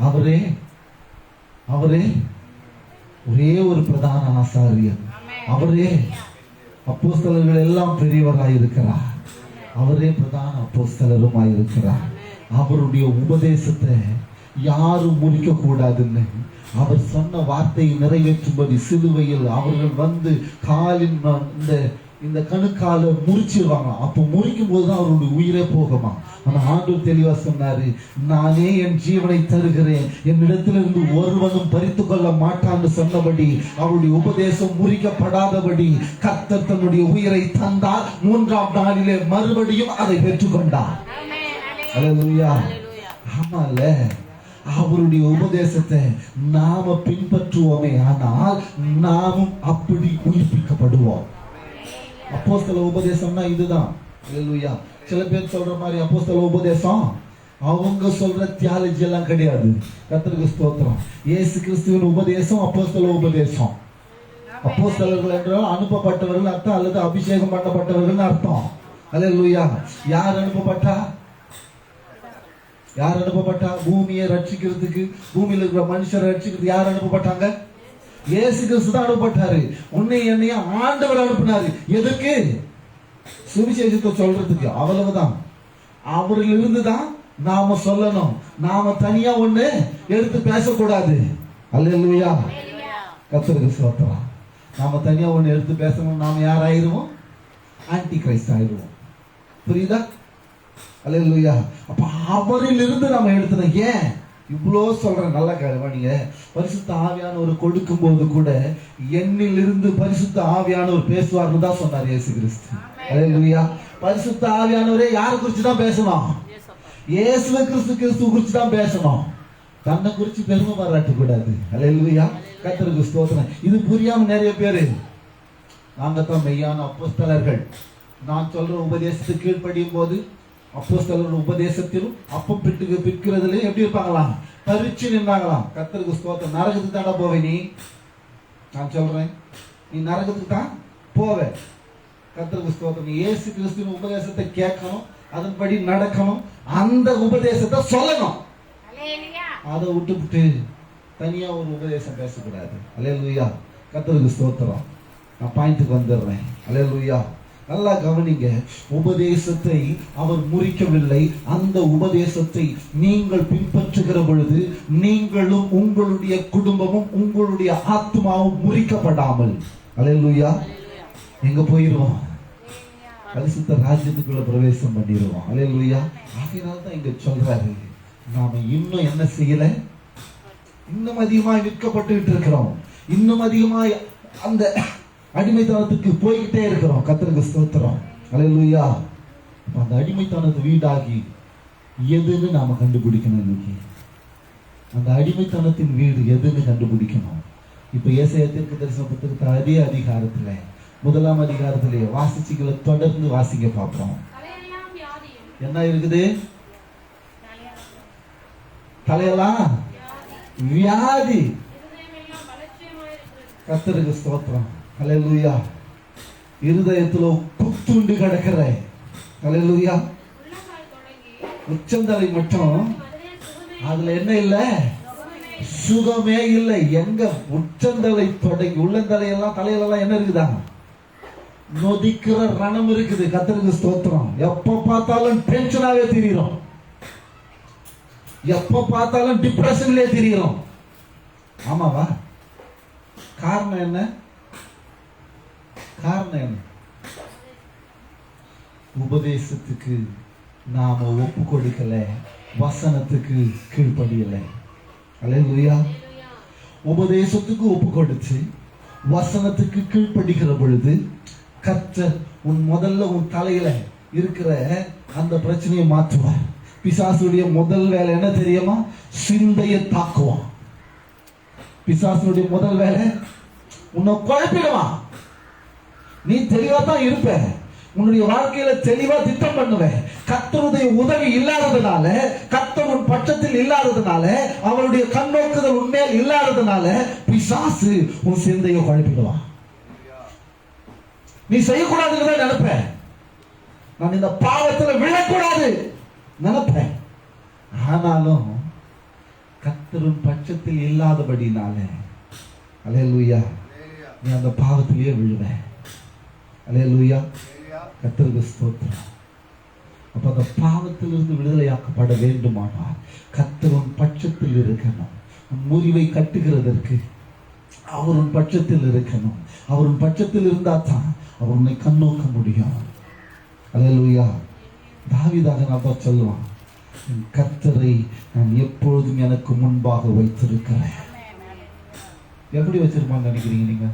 அவரே ஒரே ஒரு பிரதான ஆசாரியர். அவரே அப்போஸ்தலர்கள் எல்லாம் பெரியவராயிருக்கிறார். அவரே பிரதான அப்போஸ்தலருமாயிருக்கிறார். அவருடைய உபதேசத்தை யாரும் முறிக்க கூடாதுன்னு அவர் சொன்ன வார்த்தையை நிறைவேற்றும்படி சிலுவையில் அவர்கள் வந்து காலின் இந்த கணுக்கால முறிச்சிருவாங்க. அப்போ முறிக்கும் போதுதான் அவருடைய உயிரே போகுமா. ஆனா ஆண்டவர் தெளிவா சொன்னாரு, நானே என் ஜீவனை தருகிறேன், என்னிடத்திலிருந்து ஒருவனும் பறித்து கொள்ள மாட்டான்னு சொன்னபடி அவருடைய உபதேசம் முறிக்கப்படாதபடி கர்த்தர் தன்னுடைய உயிரை தந்தார். 3ஆம் நாளிலே மறுபடியும் அதை பெற்றுக்கொண்டார். அல்லேலூயா. ஆமால, அவருடைய உபதேசத்தை நாம பின்பற்றுவோமே, ஆனால் நாமும் அப்படி உயிர்ப்பிக்கப்படுவோம். அப்போஸ்தல உபதேசம்னா இதுதான். அல்லேலூயா. சில பேர் சொல்ற மாதிரி அப்போஸ்தல உபதேசம் அவங்க சொல்ற தியாலஜி எல்லாம் கிடையாது. கர்த்தருக்கு ஸ்தோத்திரம். இயேசு கிறிஸ்துவின் உபதேசம் அப்போஸ்தல உபதேசம். அப்போஸ்தலர்கள் என்றால் அனுப்பப்பட்டவர்கள் அர்த்தம், அல்லது அபிஷேகம் பண்ணப்பட்டவர்கள் அர்த்தம். அல்லேலூயா. யார் அனுப்பப்பட்டா? பூமியை ரட்சிக்கிறதுக்கு, பூமியில் இருக்கிற மனுஷரை ரட்சிக்கிறதுக்கு யார் அனுப்பப்பட்டாங்க? இயேசு கிறிஸ்து தான் அனுப்பப்பட்டாரு. உன்னை என்னையும் ஆண்டவர் அனுப்பினாரு. எதற்கு? சுவிசேஷத்தை சொல்றதுக்கு. அவ்வளவுதான். அவரில் இருந்துதான் நாம சொல்லணும். நாம தனியா ஒண்ணு எடுத்து பேசக்கூடாது. அல்லேலூயா. கர்த்தருக்கு ஸ்தோத்திரம். நாம தனியா ஒண்ணு எடுத்து பேசணும், நாம யார் ஆயிருவோம்? Anti Christ ஆயிருவோம். புரியுதா? அல்லேலூயா. அப்ப அவரில் இருந்து நாம எடுத்தோம். ஏன் இவ்வளோ சொல்றேன்? நல்ல கவனிங்க. பரிசுத்த ஆவியானவர் கொடுக்கும் போது கூட என்னில் இருந்து பரிசுத்த ஆவியானவர் பேசுவார்னு தான் சொன்னார் இயேசு கிறிஸ்து. அல்லேலூயா. பரிசுத்த ஆவியானவரே யாரை குறிச்சு தான் பேசணும்? இயேசு கிறிஸ்து குறிச்சு தான் பேசணும். தன்னை குறிச்சு பெருமை பாராட்ட கூடாது. அல்லேலூயா. கர்த்தருக்கு ஸ்தோத்திரம். இது புரியாம நிறைய பேரு நாங்க தான் மெய்யான அப்போஸ்தலர்கள், நான் சொல்ற உபதேசத்துக்கு கீழ்ப்படியும் போது அப்போஸ்தலர் உபதேசத்திலும் அப்பம் பிற்கிறதுலயும் எப்படி இருப்பாங்களாம்? பரிச்சு நின்றாங்களாம். கர்த்தருக்கு ஸ்தோத்திரம். நரகத்துக்கு தானே போவே நீ? நான் சொல்றேன், நீ நரகத்துக்கு தான் போவே. கர்த்தருக்கு ஸ்தோத்திரம். நீ இயேசு கிறிஸ்துவின் உபதேசத்தை கேட்கணும், அதன்படி நடக்கணும், அந்த உபதேசத்தை சொல்லணும். அதை விட்டுவிட்டு தனியா ஒரு உபதேசம் பேசக்கூடாது. அல்லேலூயா. கர்த்தருக்கு ஸ்தோத்திரம். நான் பாயிண்ட்டுக்கு வந்துடுறேன். அல்லேலூயா. நல்லா கவனிங்க. உபதேசத்தை அவர் முறிக்கவில்லை. அந்த உபதேசத்தை நீங்கள் பின்பற்றுகிற பொழுது நீங்களும் உங்களுடைய குடும்பமும் உங்களுடைய ஆத்மாவும் முறிக்கப்படாமல் அல்லேலூயா எங்க போயிருவோம்? பரிசுத்த ராஜ்யத்துக்குள்ள பிரவேசம் பண்ணிடுவோம். அல்லேலூயா. ஆகையினால்தான் இங்க சொல்றாரு, நாம இன்னும் என்ன செய்யல? இன்னும் அதிகமாய் விற்கப்பட்டு இருக்கிறோம். இன்னும் அதிகமாய் அந்த அடிமைத்தனத்துக்கு போய்கிட்டே இருக்கிறோம். கர்த்தருக்கு ஸ்தோத்திரம். அல்லேலூயா. அந்த அடிமைத்தனத்து வீடாகி எதுன்னு நாம கண்டுபிடிக்கணும். இன்னைக்கு அந்த அடிமைத்தனத்தின் வீடு எதுன்னு கண்டுபிடிக்கணும். இப்ப ஏசாயா தீர்க்கதரிசன புத்தகத்தை அதே அதிகாரத்துல 1ஆம் அதிகாரத்திலேயே வாசிச்சுகளை தொடர்ந்து வாசிக்க பார்ப்போம். என்ன இருக்குது? தலையெல்லாம் வியாதி. கர்த்தருக்கு ஸ்தோத்திரம். அல்லேலூயா. இருதயத்துல குத்துண்டு கிடக்கிற. அல்லேலூயா. உச்சந்தலை மட்டும் அதுல என்ன இல்ல? சுகமே இல்லை. எங்க உச்சந்தலை தொடங்கி உள்ளந்தலையெல்லாம் தலையெல்லாம் என்ன இருக்குதா? நொதிக்கிற ரணம் இருக்குது. கர்த்தருக்கு ஸ்தோத்திரம். எப்ப பார்த்தாலும் டென்ஷனாவே தெரியும். எப்ப பார்த்தாலும் டிப்ரெஷன்லயே தெரியும். ஆமாவா? காரணம் என்ன? உபதேசத்துக்கு நாம ஒப்பு கொடுக்கல, வசனத்துக்கு கீழ்ப்படியல. அல்லேலூயா. உபதேசத்துக்கு ஒப்பு கொடுத்து வசனத்துக்கு கீழ்ப்படிக்கிற பொழுது கர்த்தர் முதல்ல உன் தலையில இருக்கிற அந்த பிரச்சனையை மாற்றுவார். பிசாசுடைய முதல் வேலை என்ன தெரியுமா? சிந்தையை தாக்குவான். பிசாசுடைய முதல் வேலை உன்னை குழப்பிடுவான். நீ தெளிவா தான் இருப்ப, உன்னுடைய வாழ்க்கையில தெளிவா திட்டம் பண்ணுவ. கர்த்தருடைய உதவி இல்லாததுனால, கர்த்தர் உன் பட்சத்தில் இல்லாததுனால, அவருடைய கண்ணோக்குதல் உண்மையில் இல்லாததுனால பிசாசு உன் சிந்தையை குழப்பிடுவான். நீ செய்யக்கூடாதுன்னு நினைப்ப, நான் இந்த பாவத்துல விழக்கூடாது நினைப்பேன். ஆனாலும் கர்த்தரின் பட்சத்தில் இல்லாதபடினால அல்லேலூயா நீ அந்த பாவத்திலேயே விழுவ. அல்லேலூயா. கர்த்தருக்கு ஸ்தோத்திரம். அப்ப அந்த பாவத்திலிருந்து விடுதலையாக்கப்பட வேண்டுமானால் கர்த்தரின் பட்சத்தில் இருக்கணும். முறிவை கட்டுகிறதற்கு அவரின் பட்சத்தில் இருக்கணும். அவரின் பட்சத்தில் இருந்தா தான் அவர் உன்னை கண்ணோக்க முடியும். அல்லேலூயா. தாவீதாக நான் சொல்லுவான், கர்த்தரை நான் எப்பொழுதும் எனக்கு முன்பாக வைத்திருக்கிறேன். எப்படி வச்சிருப்பான்னு நினைக்கிறீங்க நீங்க?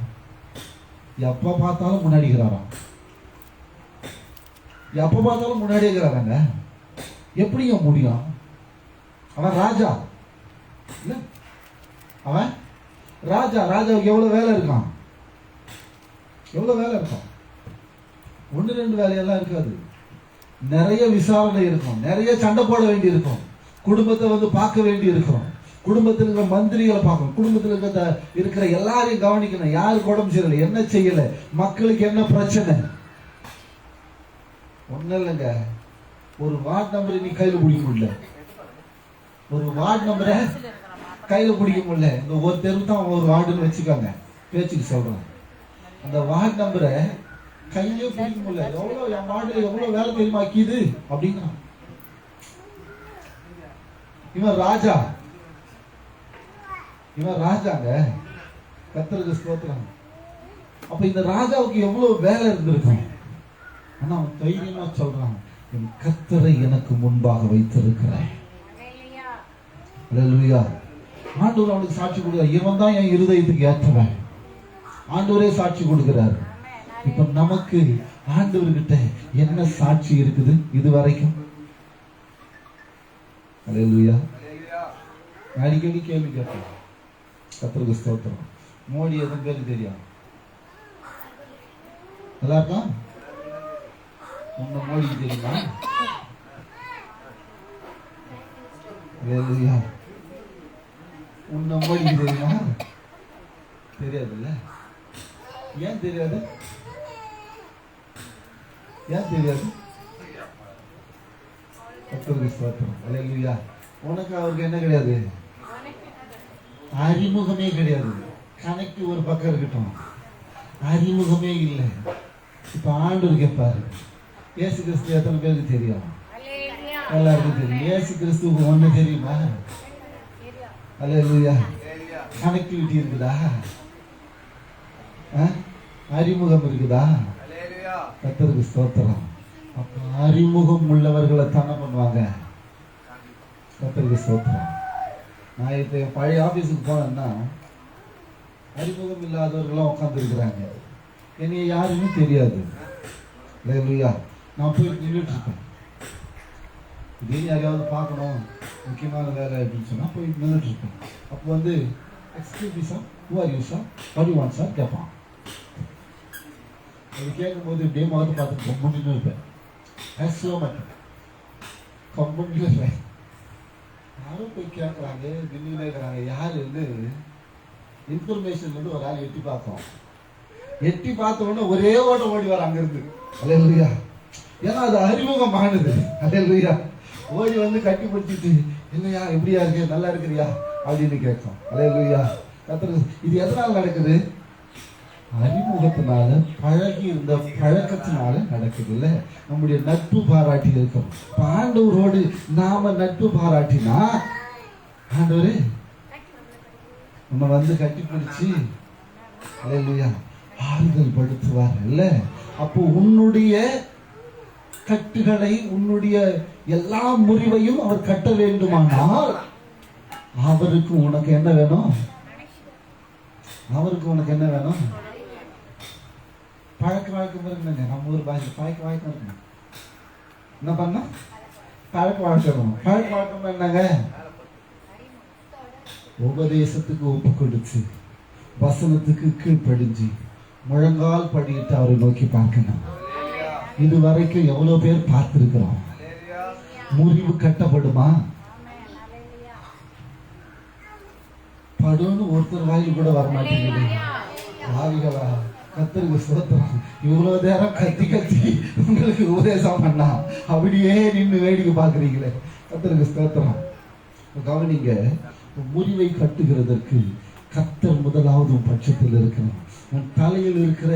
எப்ப பார்த்தாலும் முன்னாடிக்கிறாராம். எப்ப பார்த்தாலும் முன்னாடி இருக்கிறாங்க. எப்படிங்க முடியும்? அவன் ராஜா இல்ல, அவன் ராஜா. ராஜாவுக்கு எவ்வளவு வேலை இருக்கான்? எவ்வளவு வேலை இருக்கும்? 1-2 வேலையெல்லாம் இருக்காது. நிறைய விசாரணை இருக்கும், நிறைய சண்டை போட வேண்டி இருக்கும், குடும்பத்தை பார்க்க வேண்டி இருக்கும், குடும்பத்தில் இருக்கிற மந்திரிகளை பார்க்கணும், குடும்பத்தில் இருக்கிற எல்லாரையும் கவனிக்கணும். யாருக்கு உடம்பு சரியில்லை, என்ன செய்யல, மக்களுக்கு என்ன பிரச்சனை. ஒன்னும் இல்லைங்க, ஒரு வார்டு நம்பரை நீ கையில பிடிக்க முடியல. ஒரு வார்டு நம்பரை கையில பிடிக்க முடியல. இந்த ஒரு தெரு தான் ஒரு வார்டுன்னு வச்சுக்காங்க, பேச்சுக்கு சொல்றேன். அந்த வார்டு நம்பரை கையிலே பிடிக்க முடியல. எவ்வளவு என் வார்டுல எவ்வளவு வேலை தெரியுமா ஆக்கிது அப்படின்னா. இவன் ராஜா, இவன் ராஜாங்க. கர்த்தருக்கு ஸ்தோத்திரம். அப்ப இந்த ராஜாவுக்கு எவ்வளவு வேலை இருந்திருக்கும். ஆனா அவன் தைரியமா சொல்றான், என் கர்த்தரை எனக்கு முன்பாக வைத்திருக்கிறேன். அல்லேலூயா. ஆண்டவர் அவனுக்கு சாட்சி கொடுக்கிறார், இவன் தான் என் இருதயத்துக்கு ஏற்றவன். ஆண்டவரே சாட்சி கொடுக்கிறார். இப்ப நமக்கு ஆண்டவர்கிட்ட என்ன சாட்சி இருக்குது இது வரைக்கும்? அல்லேலூயா. அடிக்கடி கேள்வி கேட்பேன். கர்த்தருக்கு ஸ்தோத்திரம். மோடி எதுவும் பேருக்கு தெரியும்? நல்லா இருக்கா? உன்னை மோடிக்கு தெரியுமா? அல்லேலூயா. உன்னை மோடிக்கு தெரியுமா? தெரியாதுல்ல. ஏன் தெரியாது? ஏன் தெரியாது? கர்த்தருக்கு ஸ்தோத்திரம். அல்லேலூயா. உனக்கு அவருக்கு என்ன கிடையாது? அறிமுகமே கிடையாது. கணக்கு ஒரு பக்கம் இருக்கட்டும், அறிமுகமே இல்லை. இப்ப ஆண்டவர் கேட்பாரு, இயேசு கிறிஸ்து எத்தனை பேருக்கு தெரியும்? எல்லாருக்கும் தெரியும். இயேசு கிறிஸ்துவுக்கு ஒண்ணு தெரியுமா? அல்லேலூயா. கனெக்டிவிட்டி இருக்குதா? அறிமுகம் இருக்குதா? கர்த்தருக்கு ஸ்தோத்திரம். அப்ப அறிமுகம் உள்ளவர்களை தானே பண்ணுவாங்க. கர்த்தருக்கு ஸ்தோத்திரம். நான் இப்ப பழைய ஆபீஸுக்கு போனேன்னா அறிமுகம் இல்லாதவர்கள்லாம் உட்கார்ந்து இருக்கிறாங்க. என்னைய யாருன்னு தெரியாது. அல்லேலூயா. நான் போய் நின்றுட்டு இருப்பேன். இதே யாரையாவது பார்க்கணும், முக்கியமான வேலை அப்படின்னு சொன்னா போய் நின்றுட்டு இருப்பேன். அப்போ excuse me sir, who are you sir, what you want sir கேட்பான். அது கேட்கும்போது இப்படியே முகத்தை பார்த்துட்டு கம்முன்னு இருப்பேன். பேசவே மாட்டேன், கம்முன்னு இருப்பேன். யாரும் போய் கேட்குறாங்க, திடீர்னு இருக்கிறாங்க. யாரு இன்ஃபர்மேஷன் ஒரு ஆள் எட்டி பார்த்தோம். எட்டி பார்த்த உடனே ஒரே ஓடி வர அங்கிருந்து. அல்லேலூயா. ஏன்னா அது அறிமுகமானது. அல்லேலூயா. ஓடி கட்டி பிடிச்சிட்டு, என்னையா எப்படியா இருக்கு, நல்லா இருக்கிறியா அப்படின்னு கேட்கும். அல்லேலூயா. இது எதனால நடக்குது? அறிமுகத்தினால, பழகி இருந்த பழக்கத்தினால நடக்குது. இல்ல, நம்முடைய நட்பு பாராட்டி இருக்கோம். ஆண்டவரோடு நாம நட்பு பாராட்டினா ஆண்டவரே நம்ம கட்டி பிடிச்சு அல்லேலூயா ஆறுதல் படுத்துவார். இல்ல, அப்போ உன்னுடைய கட்டுகளை, உன்னுடைய எல்லா முறிவையும் அவர் கட்ட வேண்டுமானால் அவருக்கு உனக்கு என்ன வேணும்? அவருக்கு உனக்கு என்ன வேணும்? பழக்க வழக்கம் இருக்குங்க. நம்ம ஊர் பாஷை பழக்க வழக்கம் இருக்குங்க. என்ன பண்ண? பழக்க வழக்கம். பழக்க வழக்கம் என்னங்க? உபதேசத்துக்கு ஒப்பு கொடுத்து, வசனத்துக்கு கீழ்ப்படிஞ்சு, முழங்கால் படியிட்டு அவரை நோக்கி பார்க்கணும். இது வரைக்கும் எவ்வளவு பேர் பார்த்திருக்கிறோம்? முறிவு கட்டப்படுமா? படுன்னு ஒருத்தர் வாயில் கூட வரமாட்டேங்குது. ஆவிகளா, கர்த்தருக்கு ஸ்தோத்திரம். இவ்வளவு நேரம் கத்தி கத்தி உங்களுக்கு உபதேசம் பண்ணா அப்படியே நின்று வேடிக்கை பார்க்குறீங்களே, கர்த்தருக்கு ஸ்தோத்திரம். கவனிங்க, முறிவை கட்டுகிறதற்கு கர்த்தர் முதலாவது பட்சத்தில் இருக்கணும். உன் தலையில் இருக்கிற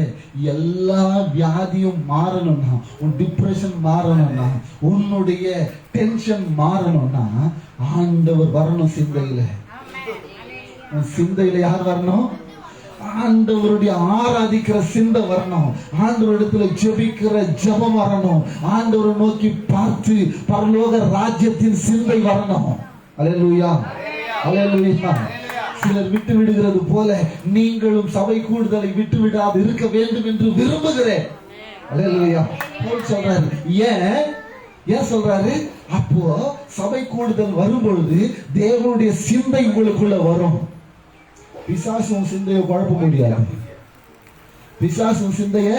எல்லா வியாதியும் மாறணும்னா, உன் டிப்ரெஷன் மாறணும்னா, உன்னுடைய டென்ஷன் மாறணும்னா ஆண்டவர் வரணும் சிந்தையில. உன் சிந்தையில யார் வரணும்? ஆண்டவருடைய ஆராதிக்கிற சிந்தை வரணும். ஆண்டவரிடத்துல ஜெபிக்கிற ஜெபம் வரணும். ஆண்டவரை நோக்கி பார்த்து பரலோக ராஜ்யத்தின் சிந்தை வரணும். அல்லேலூயா, அல்லேலூயா. சிலர் விட்டு விடுகிறது போல நீங்களும் சபை கூடுதலை விட்டு விடாது இருக்க வேண்டும் என்று விரும்புகிறேன். அல்லேலூயா. பவுல் சொல்றாரு. ஏன் சொல்றாரு? அப்போ சபை கூடுதல் வரும் பொழுது தேவனுடைய சிந்தை உங்களுக்குள்ள வரும். பிசாசும் சிந்தையை குழப்ப முடியாது. பிசாசும் சிந்தைய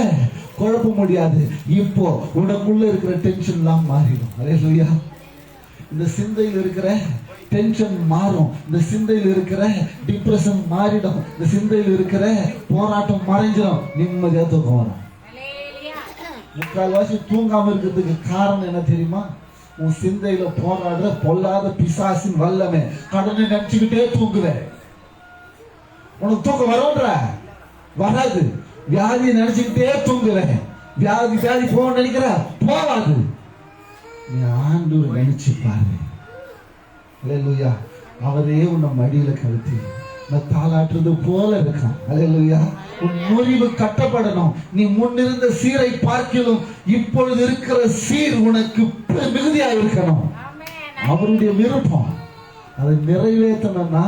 குழப்ப முடியாது. இப்போ உனக்குள்ள இருக்கிற டென்ஷன் எல்லாம் மாறிடும். அல்லேலூயா. இந்த சிந்தையில் இருக்கிற டென்ஷன் மாறும். இந்த சிந்தையில் இருக்கிற டிப்ரெஷன் மாறிடும். இந்த சிந்தையில் இருக்கிற போராட்டம் மறைஞ்சிடும். நிம்மதியா தூக்கம் வரும். முக்கால்வாசி தூங்காம இருக்கிறதுக்கு காரணம் என்ன தெரியுமா? உன் சிந்தையில போராடுற பொல்லாத பிசாசின் வல்லமை. கடனை நினைச்சுக்கிட்டே தூங்குவேன். உனக்கு தூக்கம் வரும்ன்ற? வராது. வியாதியை நினைச்சுக்கிட்டே தூங்குவேன். வியாதி போக நினைக்கிற போவாது. நீ ஆண்டவர் நினைச்சு பாரு. அல்லேலூயா. அவரே உன்னை மடியில கழுத்தி தாளாட்டுறது போல இருக்கான். அல்லேலூயா. உன் முறிவு கட்டப்படணும். நீ முன்னிருந்த சீரை பார்க்கிலும் இப்பொழுது இருக்கிற சீர் உனக்கு மிகுதியா இருக்கணும். அவருடைய விருப்பம். அதை நிறைவேற்றணும்னா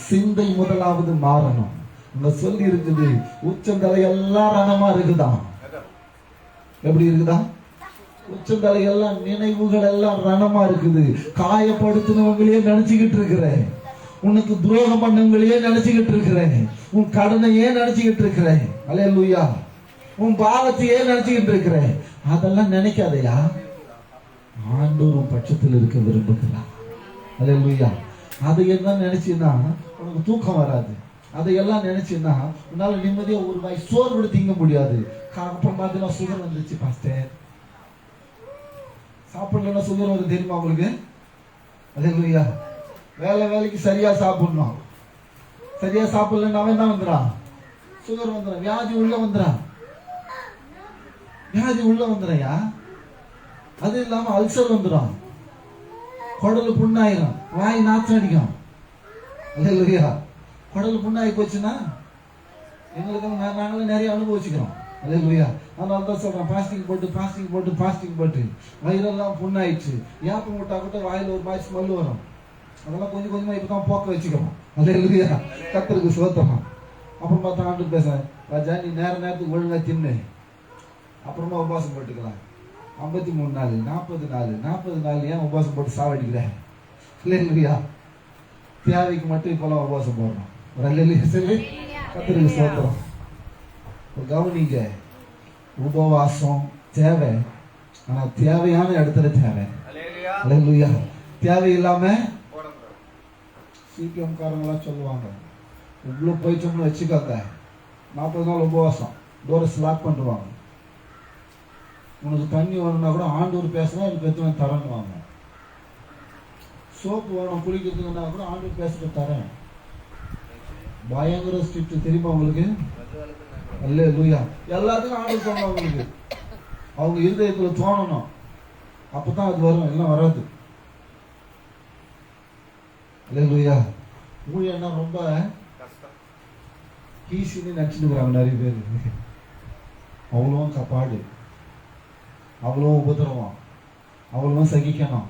சிந்தை முதலாவது மாறணும். உங்க சொல்லி இருக்குது, உச்சந்தலை எல்லாம் ரணமா இருக்குதான். எப்படி இருக்குதா? உச்சந்தலை எல்லாம் நினைவுகள் எல்லாம் ரணமா இருக்குது. காயப்படுத்தினவங்களையே நினைச்சுக்கிட்டு இருக்கிறேன். உனக்கு துரோகம் பண்ணவங்களையே நினைச்சுக்கிட்டு இருக்கிறேன். உன் கடனையே நினைச்சுக்கிட்டு இருக்கிறேன். அல்லேலூயா. உன் பாவத்தையே நினைச்சுக்கிட்டு இருக்கிறேன். அதெல்லாம் நினைக்காதையா. ஆண்டவரும் பட்சத்தில் இருக்க விரும்புகிறார். அல்லேலூயா. அதையெல்லாம் நினைச்சுன்னா உனக்கு தூக்கம் வராது. அதையெல்லாம் நினைச்சுன்னா உன்னால நிம்மதியா ஒரு வாய் சோறு கூட திங்க முடியாது. அப்புறம் பார்த்தீங்கன்னா சுகர் வந்துச்சு பாஸ்டர். சாப்பிடலன்னா சுகர் வருது தெரியுமா உங்களுக்கு? அல்லேலூயா. வேலைக்கு சரியா சாப்பிடணும். சரியா சாப்பிடலன்னா அவன் என்ன வந்துடான்? சுகர் வந்துடும். வியாதி உள்ள வந்துடான். வியாதி உள்ள வந்துடும்யா. அது இல்லாம அல்சர் வந்துடும். குடலு புண்ணாயிரும். வாய் நாற்றம் அடிக்கும். அல்லேலூயா. குடலு புண்ணாகி போச்சுன்னா எங்களுக்கு நாங்களும் நிறைய அனுபவிச்சுக்கிறோம். அல்லேலூயா. அதனால தான் சொல்றேன், பாஸ்டிங் போட்டு வயிறெல்லாம் புண்ணாயிடுச்சு. ஏப்பம் விட்டா கூட வாயில ஒரு மாதிரி ஸ்மெல் வரும். அதெல்லாம் கொஞ்சம் கொஞ்சமா இப்பதான் போக்க வச்சுக்கிறோம். அல்லேலூயா. கர்த்தருக்கு ஸ்தோத்திரம். அப்புறம் பார்த்தா ஆண்டு பேச, ராஜா நீ நேரத்துக்கு ஒழுங்கா தின்னு, அப்புறமா உபவாசம் போட்டுக்கலாம். 53 நாள் 40 நாள் ஏன் உபவாசம் போட்டு சாவடிக்கிறேன்? இல்லையா? தேவைக்கு மட்டும் இப்பெல்லாம் உபவாசம் போடுறோம். ஒரு அல்லேலூயா சொல்லி கர்த்தருக்கு ஸ்தோத்திரம். கவனிங்க, உபவாசம் தேவை. ஆனா தேவையான இடத்துல தேவை. அல்லேலூயா. தேவையில்லாம சிபிஎம் காரங்களாம் சொல்லுவாங்க, உள்ள போயிட்டோம்னு வச்சுக்கோங்க 40 நாள் உபவாசம், டோரஸ் லாக் பண்ணுவாங்க. உனக்கு தண்ணி வேணும்னா கூட ஆண்டவர் பேசுனா எனக்கு எத்தனை தரேன்னுவாங்க. சோப்பு வேணும் குளிக்கிறதுக்குன்னா கூட ஆண்டவர் பேசுற தரேன். பயங்கர ஸ்ட்ரிக்ட் தெரியுமா உங்களுக்கு? அல்லேலூயா. எல்லாத்துக்கும் ஆண்டவர் சொன்னா உங்களுக்கு அவங்க இருதயத்துல தோணணும். அப்பதான் அது வரும், எல்லாம் வராது. அல்லேலூயா. ஊழியன்னா ரொம்ப ஈஸின்னு நினைச்சுட்டு இருக்கிறாங்க நிறைய பேர். அவ்வளோ கப்பாடு. அவ்வளோ உபத்திரவம், அவ்வளோ சகிக்கணும்.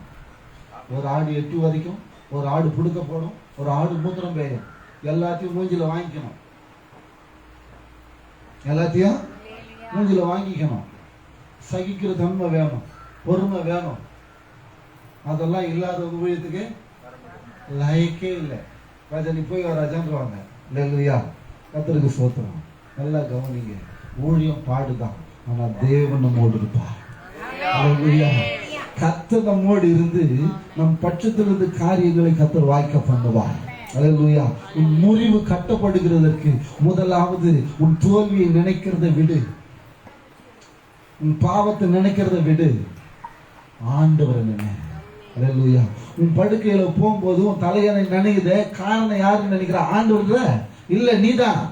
ஒரு ஆடு 8 வரைக்கும், ஒரு ஆடு புடுக்க போடும், ஒரு ஆடு மூத்திரம் பெய்யும், எல்லாத்தையும் மூஞ்சில வாங்கிக்கணும், எல்லாத்தையும் மூஞ்சில வாங்கிக்கணும். சகிக்கிற தன்மை வேணும், பொறுமை வேணும். அதெல்லாம் இல்லாத ஊழியத்துக்கு லைக்கே இல்லை. ராஜா நீ போய் ராஜான்றாங்க. இல்லையா? கர்த்தருக்கு ஸ்தோத்திரம். நல்லா கவனிங்க, ஊழியம் பாடுதான், ஆனா தேவன் நம்மோடு இருப்பார். கர்த்தர் நம்மோடு இருந்து நம் பட்சத்திலிருந்து காரியங்களை கர்த்தர் வாய்க்க பண்ணுவார். அல்லேலூயா. உன் முறிவு கட்டப்படுகிறதற்கு முதலாவது உன் தோல்வியை நினைக்கிறத விடு, உன் பாவத்தை நினைக்கிறத விடு, ஆண்டவரை நினை. அல்லேலூயா. உன் படுக்கையில போகும்போது உன் தலையணை நினைக்குத, காரணம் யாருன்னு நினைக்கிற? ஆண்டவர் இல்ல, நீதான்.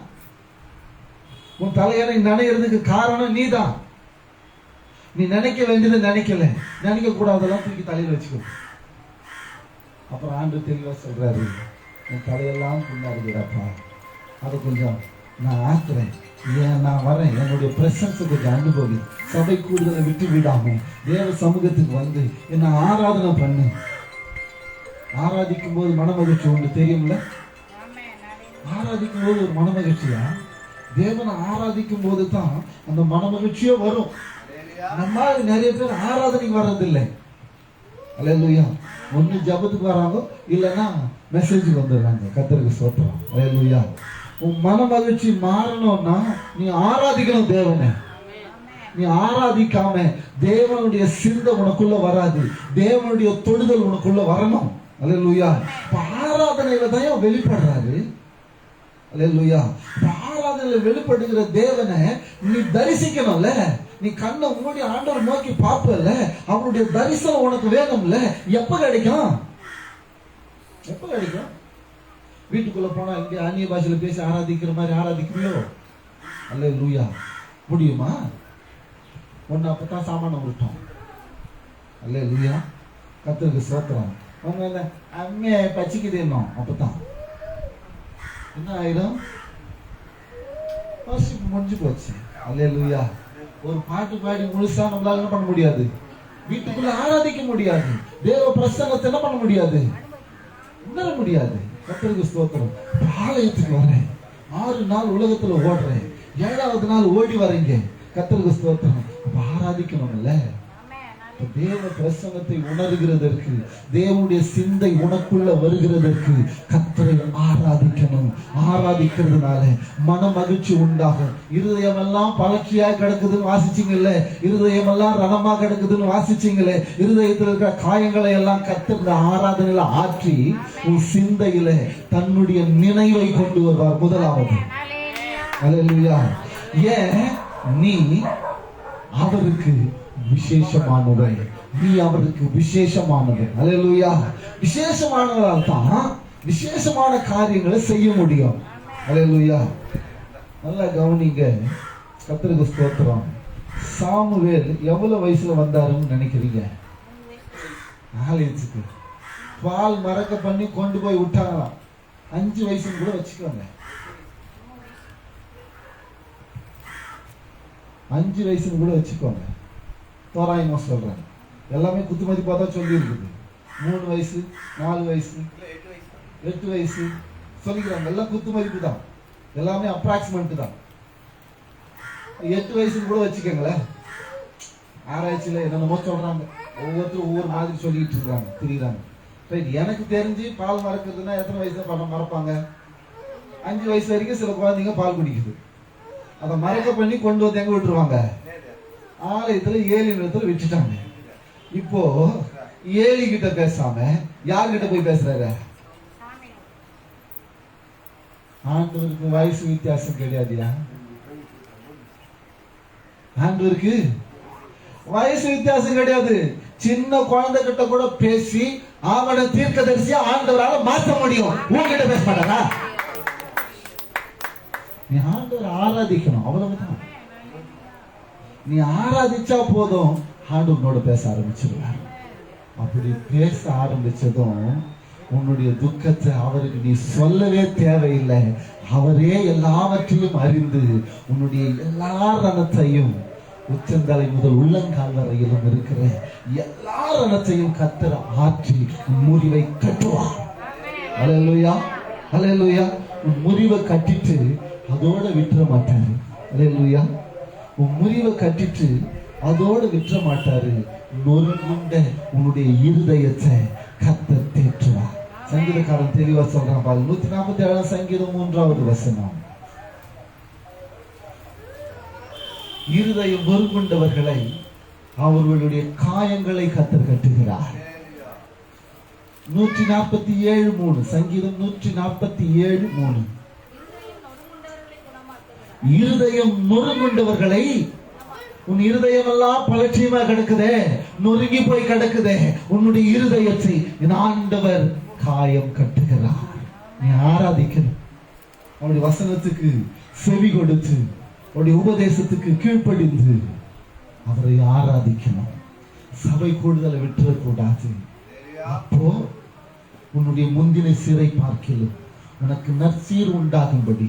உன் தலையணை நினைக்கிறதுக்கு காரணம் நீதான். நீ நினைக்க வேண்டியது நினைக்கல, நினைக்க கூடாதெல்லாம் தூக்கி தலையில வச்சுக்கோ. அப்புறம் ஆண்டவர் தெளிவா சொல்றாரு, உன் தலையெல்லாம் புண்ணாருக்குறப்பா, அதை கொஞ்சம் நான் ஆக்குறேன், ஏன் நான் வரேன், என்னுடைய பிரசன்ஸை கொஞ்சம் அனுபவி, சபை கூடுதலை விட்டு விடாம தேவ சமூகத்துக்கு வந்து என்ன ஆராதனை பண்ணு. ஆராதிக்கும் போது மனமகிழ்ச்சி உண்டு, தெரியும்ல? ஆராதிக்கும் போது ஒரு மனமகிழ்ச்சியா, தேவனை ஆராதிக்கும் போது தான் அந்த மனமகிழ்ச்சியே வரும். நம்ம நிறைய பேர் ஆராதனைக்கு வர்றதில்லை. அல்லேலூயா. ஒண்ணு ஜபத்துக்கு வராங்க, இல்லைன்னா மெசேஜுக்கு வந்துடுறாங்க. கர்த்தருக்கு ஸ்தோத்திரம். அல்லேலூயா. உன் மன மகிழ்ச்சி மாறணும்னா நீ ஆராதிக்கணும் தேவனை. நீ ஆராதிக்காம தேவனுடைய சிந்தை உனக்குள்ள வராது, தேவனுடைய தொடுதல் உனக்குள்ள வரணும். அல்லேலூயா. ஆராதனையில தான் வெளிப்படுறாரு. அல்லேலூயா. ஆராதனையில வெளிப்படுகிற தேவனை நீ தரிசிக்கணும்ல. நீ கண்ணை மூடி ஆண்டவர் நோக்கி பார்ப்பல, அவருடைய தரிசனம் உனக்கு வேணும்ல. எப்ப கிடைக்கும்? எப்ப கிடைக்கும்? வீட்டுக்குள்ள போனா இங்க அந்நிய பாஷையில பேசி ஆராதிக்கிற மாதிரி ஆராதிக்கிறீங்களோ? அல்லேலூயா. முடியுமா? ஒன்னு அப்பதான் சாமான விட்டோம். அல்லேலூயா. கர்த்தருக்கு ஸ்தோத்திரம். அவங்க அம்மைய பச்சிக்குது இன்னும், அப்பதான் என்ன ஆயிடும்? முடிஞ்சு போச்சு. அல்லேலூயா. ஒரு பாட்டு பாடி முழுசா நம்மளால என்ன பண்ண முடியாது, வீட்டுக்குள்ள ஆராதிக்க முடியாது, தேவ பிரசன்னத்தை என்ன பண்ண முடியாது, உணர முடியாது. கர்த்தருக்கு ஸ்தோத்திரம். ஆலயத்துக்கு வரேன், 6 நாள் உலகத்துல ஓடுறேன், 7வது நாள் ஓடி வரீங்க. கர்த்தருக்கு ஸ்தோத்திரம். ஆராதிக்கணும்ல. தேவ பிரசன்னத்தை உணர்கிறதற்கு, தேவனுடைய சிந்தை உனக்குள்ள வருகிறதற்கு கர்த்தரை ஆராதிக்கணும். ஆராதிக்கிறதுனால மன மகிழ்ச்சி உண்டாகும். இருதயம் எல்லாம் பழக்கியா கிடக்குதுன்னு வாசிச்சீங்கல்ல, இருதயம் எல்லாம் ரணமா கிடக்குதுன்னு வாசிச்சீங்களே, இருதயத்தில் இருக்கிற காயங்களை எல்லாம் கர்த்தர் ஆராதனையில ஆற்றி உன் சிந்தையில தன்னுடைய நினைவை கொண்டு வருவார். முதலாவது. அல்லேலூயா. ஏன்? நீ அவருக்கு விசேஷமானவன், நீ அவருக்கு விசேஷமானவன். அல்லேலூயா. விசேஷமானவரால் தான் விசேஷமான காரியங்களை செய்ய முடியும். அல்லேலூயா. நல்லா கவனிங்க. கர்த்தருக்கு ஸ்தோத்திரம். சாமுவேல் எவ்வளவு வயசுல வந்தாருன்னு நினைக்கிறீங்க? ஆலயத்துக்கு பால் மறக்க பண்ணி கொண்டு போய் விட்டாங்களாம். 5 வயசுன்னு கூட வச்சுக்கோங்க. 5 வயசுன்னு கூட வச்சுக்கோங்க. தோராயமா சொல்றேன், எல்லாமே குத்துமதிப்பா தான் சொல்லி இருக்குது. 3 வயசு, 4 வயசு, 8 வயசு சொல்லிக்கிறாங்க. எல்லாம் குத்துமதிப்பு தான், எல்லாமே அப்ராக்சிமேட் தான். 8 வயசுன்னு கூட வச்சுக்கோங்களேன். ஆராய்ச்சியில என்னென்னமோ சொல்றாங்க, ஒவ்வொருத்தரும் ஒவ்வொரு மாதிரி சொல்லிட்டு இருக்காங்க, தெரியுறாங்க. எனக்கு தெரிஞ்சு பால் மறக்கிறதுனா எத்தனை வயசுல பண்ண மறப்பாங்க? 5 வயசு வரைக்கும் சில குழந்தைங்க பால் குடிக்குது. அதை மறக்க பண்ணி கொண்டு வந்து எங்க விட்டுருவாங்க? ஆலயத்துல ஏலி இடத்துல விட்டுட்டாங்க. இப்போ ஏலி கிட்ட பேசாம யார்கிட்ட போய் பேசுறாரு? ஆண்டவருக்கு வயசு வித்தியாசம் கிடையாதுயா. ஆண்டவருக்கு வயசு வித்தியாசம் கிடையாது. சின்ன குழந்தை கிட்ட கூட பேசி அவனை தீர்க்கதரிசியா ஆண்டவரால மாற்ற முடியும். உங்ககிட்ட பேச மாட்டாரா? நீ ஆண்டவரை ஆராதிக்கணும், அவ்வளவுதான். நீ ஆராதிச்சா போதும், ஆண்டவனோட பேச ஆரம்பிச்சிருவார். அப்படி பேச ஆரம்பிச்சதும் உன்னுடைய துக்கத்தை அவருக்கு நீ சொல்லவே தேவையில்லை. அவரே எல்லாவற்றையும் அறிந்து உன்னுடைய எல்லா ரணத்தையும் உச்சந்தலை முதல் உள்ளங்கால் வரையிலும் இருக்கிற எல்லா ரணத்தையும் கர்த்தர் ஆற்றி முறிவை கட்டுவார். அல்லேலூயா, அல்லேலூயா. முறிவை கட்டிட்டு அதோட விட்டுற மாட்டாரு. அல்லேலூயா. முறிவை கட்டிட்டு அதோட விட்டுற மாட்டாரு. நொறுங்குண்ட உன்னுடைய இருதயத்தை கர்த்தர் தேற்றுவார். சங்கீதக்காரன் தெளிவா சொல்றான் பாருங்க. 147 சங்கீதம் 3வது வசனம். இருதயம் நொறுங்குண்டவர்களை அவர்களுடைய காயங்களை கர்த்தர் கட்டுகிறார். 147:3 சங்கீதம் 147:3. இருதயம் நொறுங்குண்டவர்களை, உன் இருதயம் எல்லாம் பலட்சியமா கிடக்குதே, நொறுங்கி போய் கிடக்குதே, உன்னுடைய இருதயத்தை ஆண்டவர் காயம் கட்டுகிறார். நீ ஆராதிக்கணும். அவருடைய வசனத்துக்கு செவி கொடுத்து, அவருடைய உபதேசத்துக்கு கீழ்ப்படிந்து அவரை ஆராதிக்கணும். சபை கூடுதலை விட்டுறக்கூடாது. அப்போ உன்னுடைய முந்தின சிறை பார்க்கிலும் உனக்கு நற்சீர் உண்டாகும்படி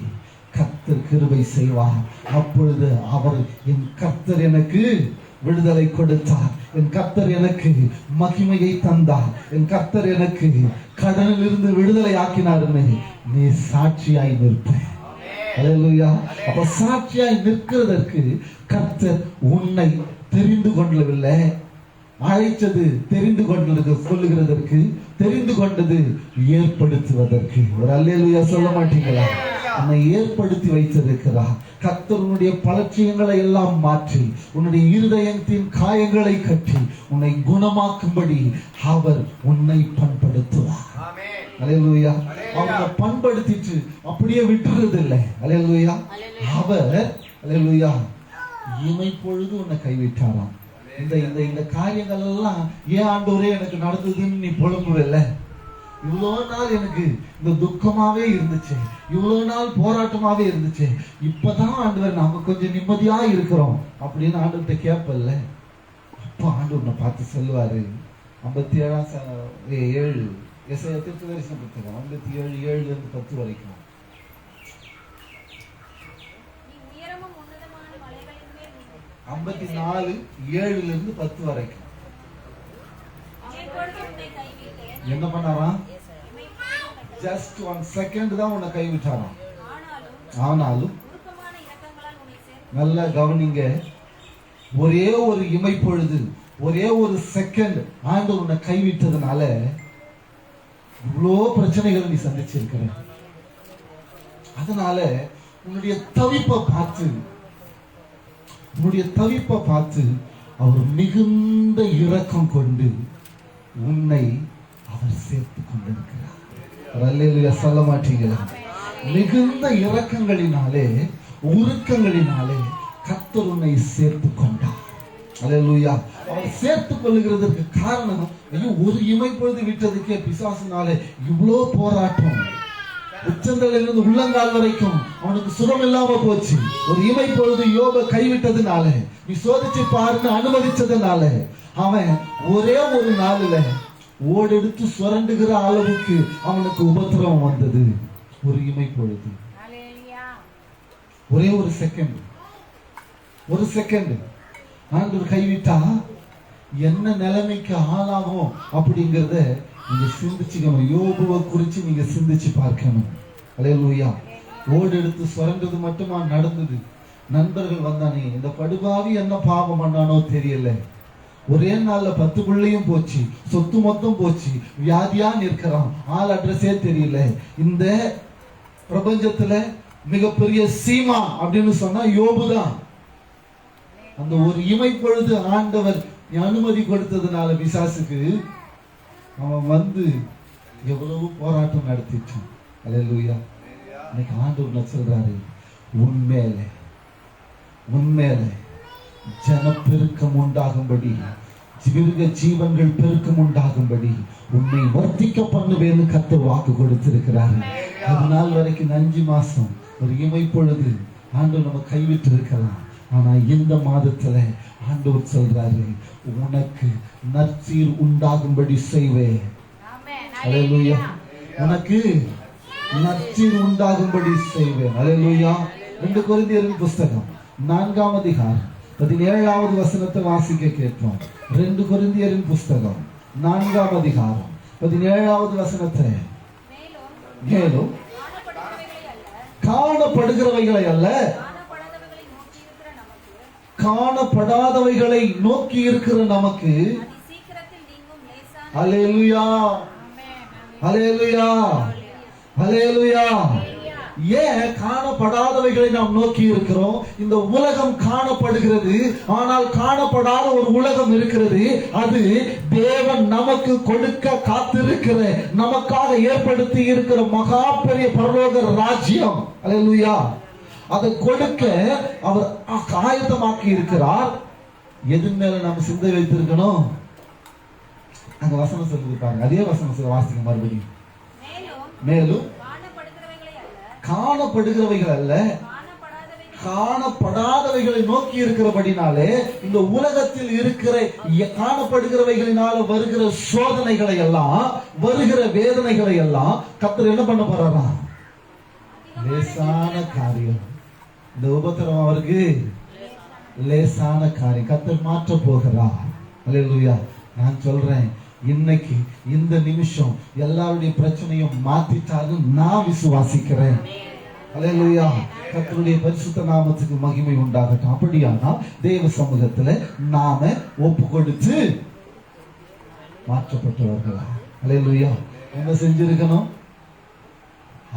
கர்த்தர் கிருபை செய்வார். அப்பொழுது அவர், என் கர்த்தர் எனக்கு விடுதலை கொடுத்தார், என் கர்த்தர் எனக்கு மகிமையை தந்தார், என் கர்த்தர் எனக்கு கடனில் இருந்து விடுதலை ஆக்கினார்னு நீ சாட்சியாய் நிற்ப. அல்லேலூயா. அப்ப சாட்சியாய் நிற்கிறதற்கு கர்த்தர் உன்னை தெரிந்து கொள்ளவில்லை, அழைத்தது தெரிந்து கொண்டது, சொல்லுகிறதற்கு தெரிந்து கொண்டது ஏற்படுத்துவதற்கு. ஒரு அல்லேலூயா சொல்ல மாட்டீங்களா? உன்னை ஏற்படுத்தி வைத்திருக்கிறார். கர்த்தர் உன்னுடைய பலட்சியங்களை எல்லாம் மாற்றி உன்னுடைய இருதயத்தின் காயங்களை கட்டி உன்னை குணமாக்கும்படி அவர் உன்னை பண்படுத்துவார். அல்லேலூயா. அவரை பண்படுத்திட்டு அப்படியே விட்டுறது இல்லை. அல்லேலூயா. அவர் அல்லேலூயா இமைப்பொழுது உன்னை கைவிட்டாராம். இந்த இந்த இந்த காரியங்கள் எல்லாம் ஏன் ஆண்டவரே எனக்கு நடந்ததுன்னு நீ புலம்புவல்ல. இவ்வளவு நாள் எனக்கு இந்த துக்கமாவே இருந்துச்சு, இவ்வளவு நாள் போராட்டமாவே இருந்துச்சு, இப்பதான் ஆண்டவர் நாம கொஞ்சம் நிம்மதியா இருக்கிறோம் அப்படின்னு ஆண்டவர்கிட்ட கேட்பல்ல. அப்ப ஆண்டவர் பார்த்து சொல்லுவாரு. 57:7 எசையா தீர்க்கதரிசன புத்தகம் 57:7-10 வரைக்கும். 54:7-10 வரைக்கும் என்ன பண்ணாராம்? ஜஸ்ட் 1 செகண்ட் தான் உன்னை கைவிட்டாராம். ஆனாலும் நல்ல கவனிங்க, ஒரே ஒரு இமைப்பொழுது, ஒரே ஒரு செகண்ட் ஆண்டவர் உன்னை கைவிட்டதுனால இவ்வளோ பிரச்சனைகளை நீ சந்திச்சிருக்கிற. அதனால உன்னுடைய தவிப்பை பார்த்து அவர் மிகுந்த இரக்கம் கொண்டு உன்னை அவர் சேர்த்து கொண்டிருக்கிறார். அல்லேலூயா சொல்ல மாட்டீங்களா? மிகுந்த இரக்கங்களினாலே, உருக்கங்களினாலே கர்த்தர் உன்னை சேர்த்து கொண்டார். அல்லேலூயா. அவர் சேர்த்து கொள்ளுகிறதற்கு காரணம், ஐயோ ஒரு இமைப்பொழுது விட்டதுக்கே பிசாசுனாலே இவ்வளோ போராட்டம், உச்சந்தலிலிருந்து உள்ளங்கால் வரைக்கும் அவனுக்கு சுகம் இல்லாம போச்சு. ஒரு இமைப்பொழுது யோப கைவிட்டதுனால, நீ சோதிச்சு பாருன்னு அனுமதிச்சதுனால அவன் ஒரே ஒரு நாளில ஓடெடுத்து சுரண்டுகிற அளவுக்கு அவனுக்கு உபத்திரவம் வந்தது. ஒரு இமைப்பொழுது, ஒரே ஒரு செகண்ட் ஆண்டவர் கைவிட்டா என்ன நிலைமைக்கு ஆளாகும் அப்படிங்கிறத நீங்க சிந்திச்சுக்கணும். யோபுவை குறிச்சு நீங்க சிந்திச்சு பார்க்கணும். அல்லேலூயா. ஓடெடுத்து சுரண்டது மட்டுமா நடந்தது? நண்பர்கள் வந்தானே, இந்த படுபாவி என்ன பாவம் பண்ணானோ தெரியல, ஒரே நாள்ல 10 பிள்ளையும் போச்சு, சொத்து மொத்தம் போச்சு, வியாதியா நிற்கிறான், ஆள் அட்ரஸே தெரியல. இந்த பிரபஞ்சத்துல மிகப்பெரிய சீமா அப்படின்னு சொன்னா யோபுதான். அந்த ஒரு இமைப்பொழுது ஆண்டவர் அனுமதி கொடுத்ததுனால பிசாசுக்கு அவன் வந்து எவ்வளவு போராட்டம் நடத்திட்டான். அல்லேலூயா. இன்னைக்கு ஆண்டவர் சொல்றாரு, உன்மேல ஜனப்பெருக்கம் உண்டாகும்படி, மிருக ஜீவன்கள் பெருக்கம் உண்டாகும்படி உன்னை வர்த்திக்க பண்ணுவேன்னு கர்த்தர் வாக்கு கொடுத்திருக்கிறாரு. அது நாள் வரைக்கும் 5 மாசம் ஒரு இமைப்பொழுது ஆண்டவர் நம்ம கைவிட்டு இருக்கலாம். ஆனா இந்த மாதத்துல ஆண்டவர் சொல்றாரு, உனக்கு நற்சீர் உண்டாகும்படி செய்வேன். அல்லேலூயா. உனக்கு நற்சீர் உண்டாகும்படி செய்வேன். அல்லேலூயா. 2 கொரிந்தியரின் புஸ்தகம் 4ஆம் அதிகாரம் 17வது வசனத்தை வாசிக்க கேட்போம். 2 கொரிந்தியரின் புஸ்தகம் 4ஆம் அதிகாரம் 17வது வசனத்தை. மேலும் காணப்படுகிறவைகளை அல்ல, காணப்படாதவைகளை நோக்கி இருக்கிற நமக்கு அல்லேலூயா, அல்லேலூயா, அல்லேலூயா. ஏன் காணப்படாதவைகளை நாம் நோக்கி இருக்கிறோம்? இந்த உலகம் காணப்படுகிறது, ஆனால் காணப்படாத ஒரு உலகம் இருக்கிறது. அது தேவன் நமக்கு கொடுக்க காத்திருக்கிற, நமக்காக ஏற்படுத்தி இருக்கிற மகா பெரிய பரலோக ராஜ்யம். அல்லேலூயா. அதை கொடுக்க அவர் ஆயத்தமாக்கி இருக்கிறார். எது மேல நம்ம சிந்தை வைத்திருக்கணும்? அங்க வசனம் சொல்லி பாருங்க, அதே வசனம் வாசிக்க மறுபடியும். மேலும் காணப்படுகிறவைகள் அல்ல, காணப்படாதவைகளை நோக்கி இருக்கிறபடினாலே இந்த உலகத்தில் இருக்கிற காணப்படுகிறவைகளினால வருகிற சோதனைகளை எல்லாம், வருகிற வேதனைகளை எல்லாம் கர்த்தர் என்ன பண்ண போறாரா? லேசான காரியம். இந்த உபத்திரம் அவருக்கு லேசான காரியம். கர்த்தர் மாற்ற போகிறார். அல்லேலூயா. நான் சொல்றேன், இன்னைக்கு இந்த நிமிஷம் எல்லாருடைய பிரச்சனையும் மாத்திட்டாலும் நான் விசுவாசிக்கிறேன். அல்லேலூயா. கர்த்தருடைய பரிசுத்த நாமத்துக்கு மகிமை உண்டாகட்டும். அப்படியானா தேவ சமூகத்துல நாம ஒப்பு கொடுத்து மாற்றப்பட்டவர்களா? அல்லேலூயா. என்ன செஞ்சிருக்கணும்?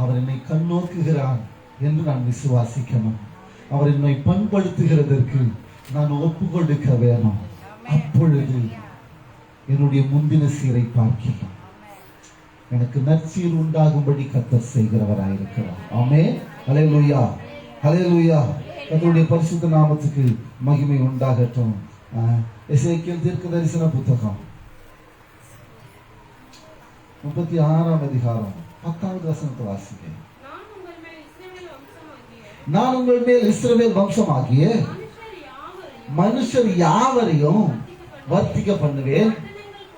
அவர் என்னை கண்ணோக்குகிறார் என்று நான் விசுவாசிக்கணும். அவர் என்னை பண்படுத்துகிறதற்கு நான் ஒப்பு கொடுக்க வேணும். அப்பொழுது என்னுடைய முந்தின சீரை பார்க்கிறோம், எனக்கு நற்சீர் உண்டாகும்படி கர்த்தர் செய்கிறவராயிருக்கிறார். ஆமென். அல்லேலூயா, அல்லேலூயா. கர்த்தருடைய பரிசுத்த நாமத்துக்கு மகிமை உண்டாகட்டும். எசேக்கியேல் தீர்க்கதரிசன புத்தகம் 36ஆம் அதிகாரம் 10வது வசனத்தை வாசிங்க. நான் உங்கள் மேல் இஸ்ரவேல் வம்சமாகிய மனுஷர் யாவரையும் வர்த்திக்க பண்ணுவேன்.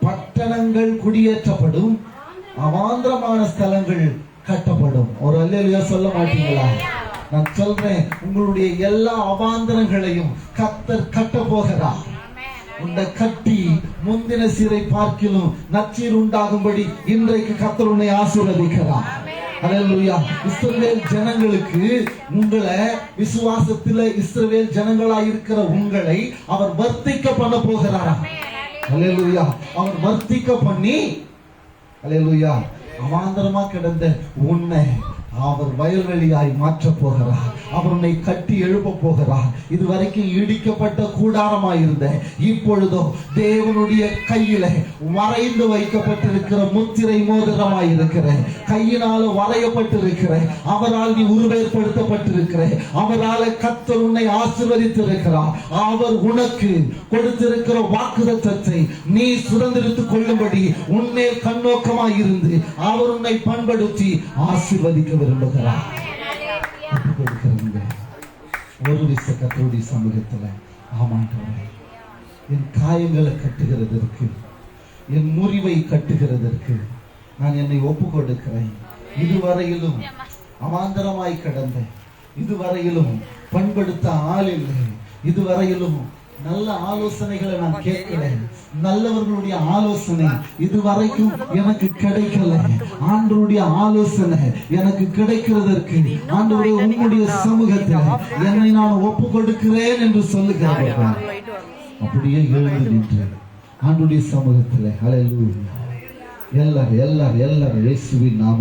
பட்டணங்கள் குடியேற்றப்படும், அவாந்திரமான ஸ்தலங்கள் கட்டப்படும். ஒரு அல்லேலூயா சொல்ல மாட்டீங்களா? நான் சொல்றேன், உங்களுடைய எல்லா அவாந்திரங்களையும் கர்த்தர் கட்ட போகிறார். உன்னை கட்டி முந்தின சீரை பார்க்கிலும் நற்சீர் உண்டாகும்படி இன்றைக்கு கர்த்தர் உன்னை ஆசீர்வதிக்கிறார். அல்லேலூயா. இஸ்ரவேல் ஜனங்களுக்கு, உங்களை விசுவாசத்திலே இஸ்ரவேல் ஜனங்களாய் இருக்கிற உங்களை அவர் வர்த்திக்க பண்ண போகிறாரா? அல்லேலூயா. அவர் வர்த்திக்க பண்ணி, அல்லேலூயா, அவாந்தரமா கிடந்த உன்னை அவர் வயல்வெளியாய் மாற்ற போகிறார். அவர் உன்னை கட்டி எழுப்ப போகிறார். இதுவரைக்கும் இடிக்கப்பட்ட கூடாரமாயிருந்த இப்பொழுதோ தேவனுடைய கையில வரைந்து வைக்கப்பட்டிருக்கிற முத்திரை மோதிரமாயிருக்கிற, கையினால வரையப்பட்டிருக்கிற, அவரால் நீ உருவேற்படுத்தப்பட்டிருக்கிற, அவரால் கர்த்தர் உன்னை ஆசீர்வதித்திருக்கிறார். அவர் உனக்கு கொடுத்திருக்கிற வாக்குத்தத்தத்தை நீ சுதந்திரித்துக் கொள்ளும்படி உன்னை கண்ணோக்கமாய் இருந்து அவர் உன்னை பண்படுத்தி ஆசீர்வதிக்க விரும்புகிறார். ஒரு விச கர்த்தருடைய சமூகத்துல, ஆமாண்டவரே, என் காயங்களை கட்டுகிறதற்கு, என் முறிவை கட்டுகிறதற்கு நான் என்னை ஒப்பு கொடுக்கிறேன். இதுவரையிலும் அவாந்தரமாய் கடந்த, இதுவரையிலும் பண்படுத்த ஆள் இல்லை, இதுவரையிலும் நல்ல ஆலோசனைகளை நான் கேட்கல, நல்லவர்களுடைய ஆலோசனை இதுவரைக்கும் எனக்கு கிடைக்கல. ஆண்டவருடைய ஆலோசனை எனக்கு கிடைக்கிறதற்கு ஆண்டவரே உம்முடைய சமூகத்தில் என்னை நான் ஒப்பு கொடுக்கிறேன் என்று சொல்லுகிறேன். அப்படியே எழுந்து நின்று ஆண்டவருடைய சமூகத்தில் அல்லேலூயா. எல்லாரும் இயேசுவின் நாமத்தில்